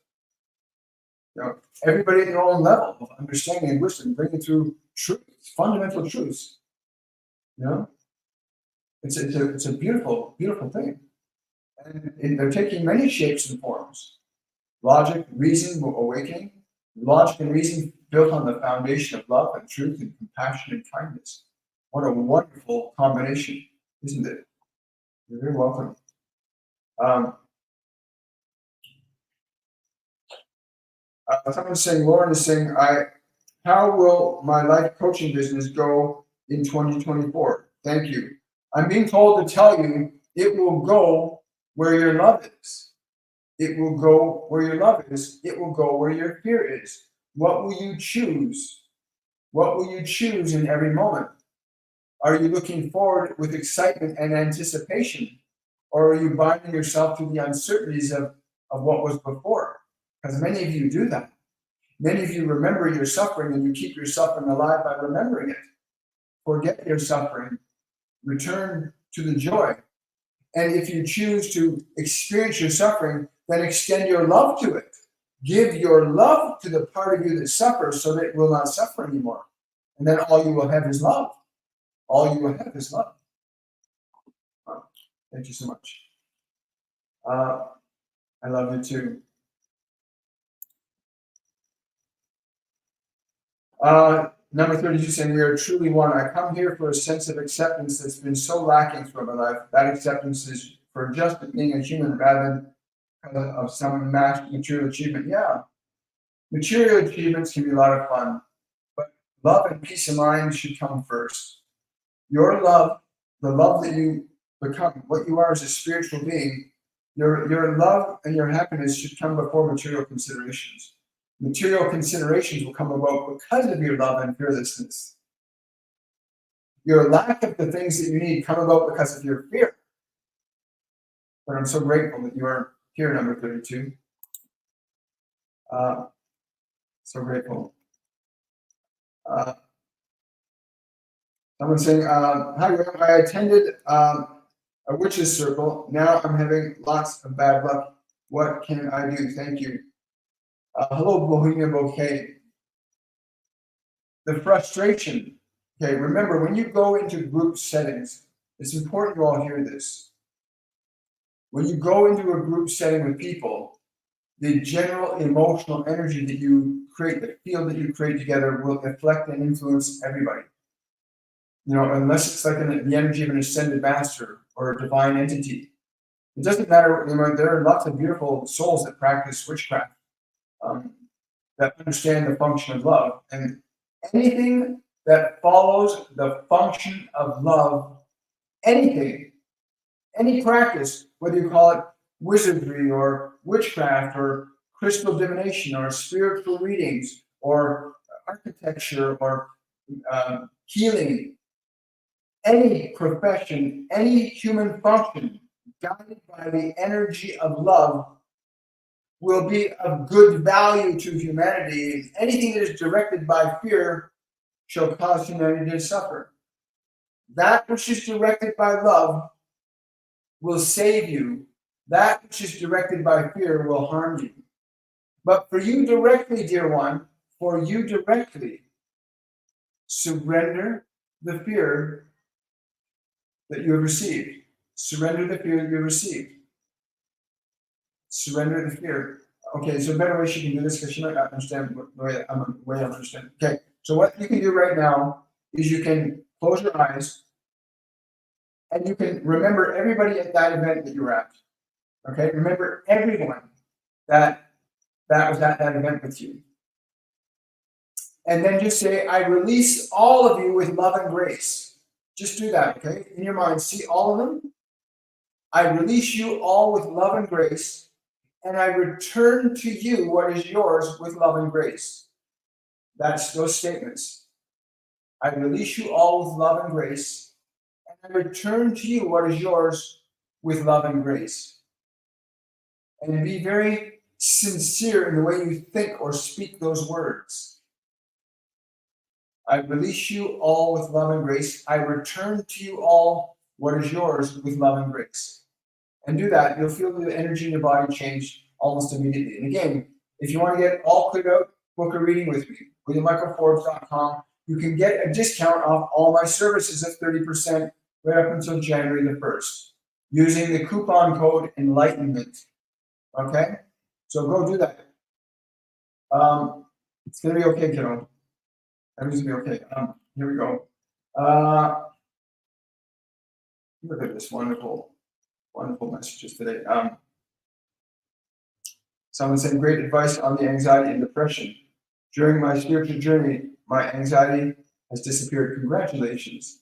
You know, everybody at their own level of understanding and wisdom, bringing through truth, fundamental truths. You know, it's a beautiful, beautiful thing, and they're taking many shapes and forms. Logic, reason, awakening. Logic and reason built on the foundation of love and truth and compassion and kindness. What a wonderful combination, isn't it? You're very welcome. Someone's saying, Lauren is saying, how will my life coaching business go in 2024? Thank you. I'm being told to tell you it will go where your love is. It will go where your love is. It will go where your fear is. What will you choose? What will you choose in every moment? Are you looking forward with excitement and anticipation? Or are you binding yourself to the uncertainties of what was before? Because many of you do that. Many of you remember your suffering and you keep your suffering alive by remembering it. Forget your suffering. Return to the joy. And if you choose to experience your suffering, then extend your love to it. Give your love to the part of you that suffers so that it will not suffer anymore. And then all you will have is love. All you will have is love. Thank you so much. I love you too. Number 32 saying, we are truly one. I come here for a sense of acceptance that's been so lacking throughout my life. That acceptance is for just being a human rather than of some material achievement. Yeah, material achievements can be a lot of fun, but love and peace of mind should come first. Your love, the love that you become, what you are as a spiritual being, your love and your happiness should come before material considerations. Material considerations will come about because of your love and fearlessness. Your lack of the things that you need come about because of your fear. But I'm so grateful that you are here, number 32. So grateful. Someone's saying, hi, I attended a witch's circle. Now I'm having lots of bad luck. What can I do? Thank you. Hello, Bohemian Bouquet. The frustration. Okay, remember, when you go into group settings, it's important you all hear this. When you go into a group setting with people, the general emotional energy that you create, the field that you create together will reflect and influence everybody. You know, unless it's like the energy of an ascended master or a divine entity. It doesn't matter, you know, there are lots of beautiful souls that practice witchcraft, that understand the function of love. And anything that follows the function of love, anything, any practice, whether you call it wizardry or witchcraft or crystal divination or spiritual readings or architecture or healing, any profession, any human function guided by the energy of love will be of good value to humanity. Anything that is directed by fear shall cause humanity to suffer. That which is directed by love will save you. That which is directed by fear will harm you. But for you directly, dear one, for you directly, surrender the fear that you have received. Surrender the fear that you have received. Surrender the fear. Okay, so a better way she can do this because she might not understand the way I'm understanding. Okay, so what you can do right now is you can close your eyes and you can remember everybody at that event that you were at. Okay, remember everyone that was at that event with you. And then just say, I release all of you with love and grace. Just do that, okay? In your mind, see all of them. I release you all with love and grace, and I return to you what is yours with love and grace. That's those statements. I release you all with love and grace, and I return to you what is yours with love and grace. And be very sincere in the way you think or speak those words. I release you all with love and grace. I return to you all what is yours with love and grace. And do that. You'll feel the energy in your body change almost immediately. And again, if you want to get all cleared out, book a reading with me. WilliamMichaelForbes.com. You can get a discount off all my services at 30% right up until January the 1st using the coupon code Enlightenment. Okay? So go do that. It's going to be okay, kiddo. Everything's going to be okay. Here we go. Look at this wonderful messages today. Someone said, great advice on the anxiety and depression. During my spiritual journey, my anxiety has disappeared. Congratulations.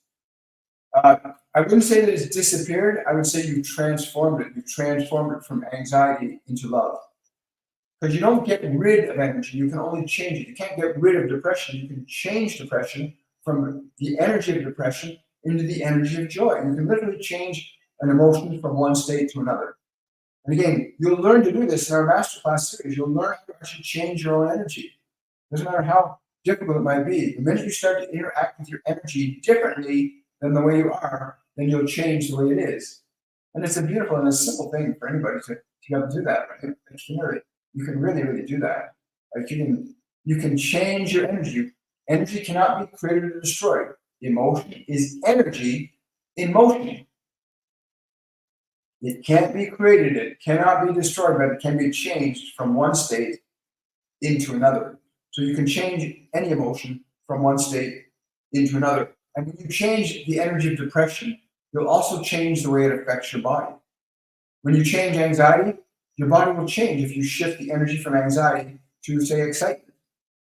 I wouldn't say that it's disappeared. I would say you transformed it. You transformed it from anxiety into love. Because you don't get rid of energy, you can only change it. You can't get rid of depression. You can change depression from the energy of depression into the energy of joy. You can literally change an emotion from one state to another. And again, you'll learn to do this in our masterclass series. You'll learn how to actually change your own energy. Doesn't matter how difficult it might be. The minute you start to interact with your energy differently than the way you are, then you'll change the way it is. And it's a beautiful and a simple thing for anybody to be able to do that, right? You can really, really do that. Like you can change your energy. Energy cannot be created or destroyed. Emotion is energy in motion. It can't be created, it cannot be destroyed, but it can be changed from one state into another. So you can change any emotion from one state into another. And when you change the energy of depression, you'll also change the way it affects your body. When you change anxiety, your body will change. If you shift the energy from anxiety to, say, excitement,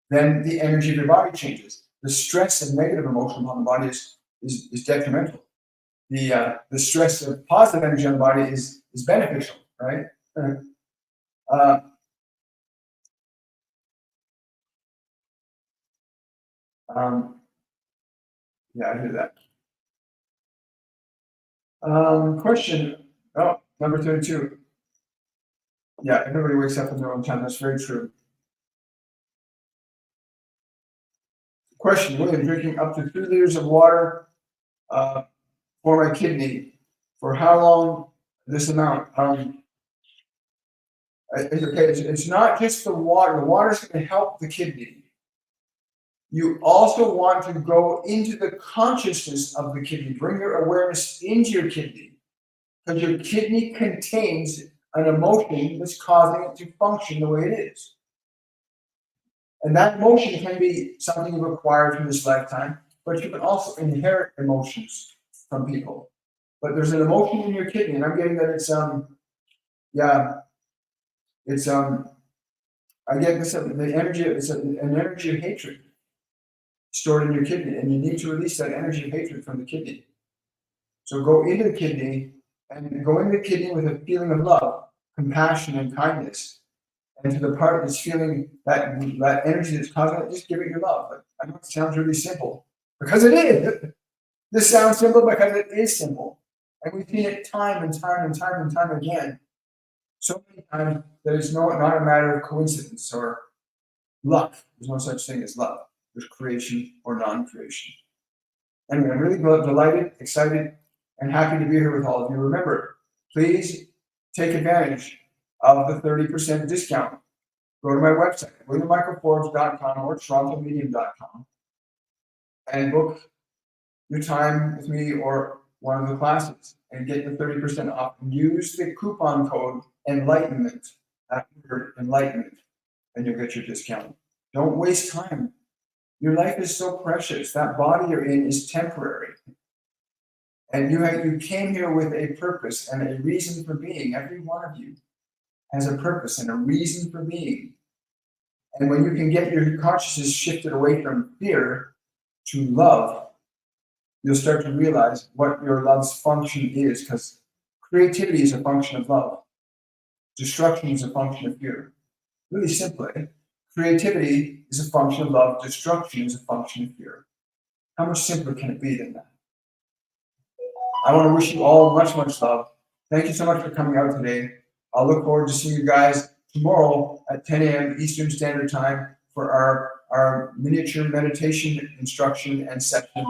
then the energy of your body changes. The stress and negative emotion on the body is detrimental. The stress of positive energy on the body is beneficial, right? Yeah, I hear that. Question. Oh, number 32. Yeah, everybody wakes up in their own time. That's very true. Question. William, drinking up to 3 liters of water for my kidney. For how long? This amount. It's not just the water. The water is going to help the kidney. You also want to go into the consciousness of the kidney. Bring your awareness into your kidney, because your kidney contains an emotion that's causing it to function the way it is. And that emotion can be something you acquired from this lifetime, but you can also inherit emotions from people. But there's an emotion in your kidney, and I'm getting that I get this, the energy, it's an energy of hatred stored in your kidney, and you need to release that energy of hatred from the kidney. So go into the kidney and go into the kidney with a feeling of love, compassion, and kindness. And to the part that's feeling that energy that's causing it, just give it your love. I know it sounds really simple, because it is. This sounds simple because it is simple. And we've seen it time and time again. So many times that it's not a matter of coincidence or luck. There's no such thing as luck. There's creation or non-creation. Anyway, I'm really delighted, excited, and happy to be here with all of you. Remember, please take advantage of the 30% discount. Go to my website, williammichaelforbes.com or torontomedium.com, and book your time with me or one of the classes and get the 30% off. And use the coupon code enlightenment, after enlightenment, and you'll get your discount. Don't waste time. Your life is so precious. That body you're in is temporary. And you came here with a purpose and a reason for being. Every one of you has a purpose and a reason for being. And when you can get your consciousness shifted away from fear to love, you'll start to realize what your love's function is, because creativity is a function of love. Destruction is a function of fear. Really simply, creativity is a function of love. Destruction is a function of fear. How much simpler can it be than that? I want to wish you all much, much love. Thank you so much for coming out today. I'll look forward to seeing you guys tomorrow at 10 a.m. Eastern Standard Time for our miniature meditation instruction and session.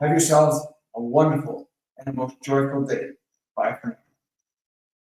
Have yourselves a wonderful and a most joyful day. Bye for now.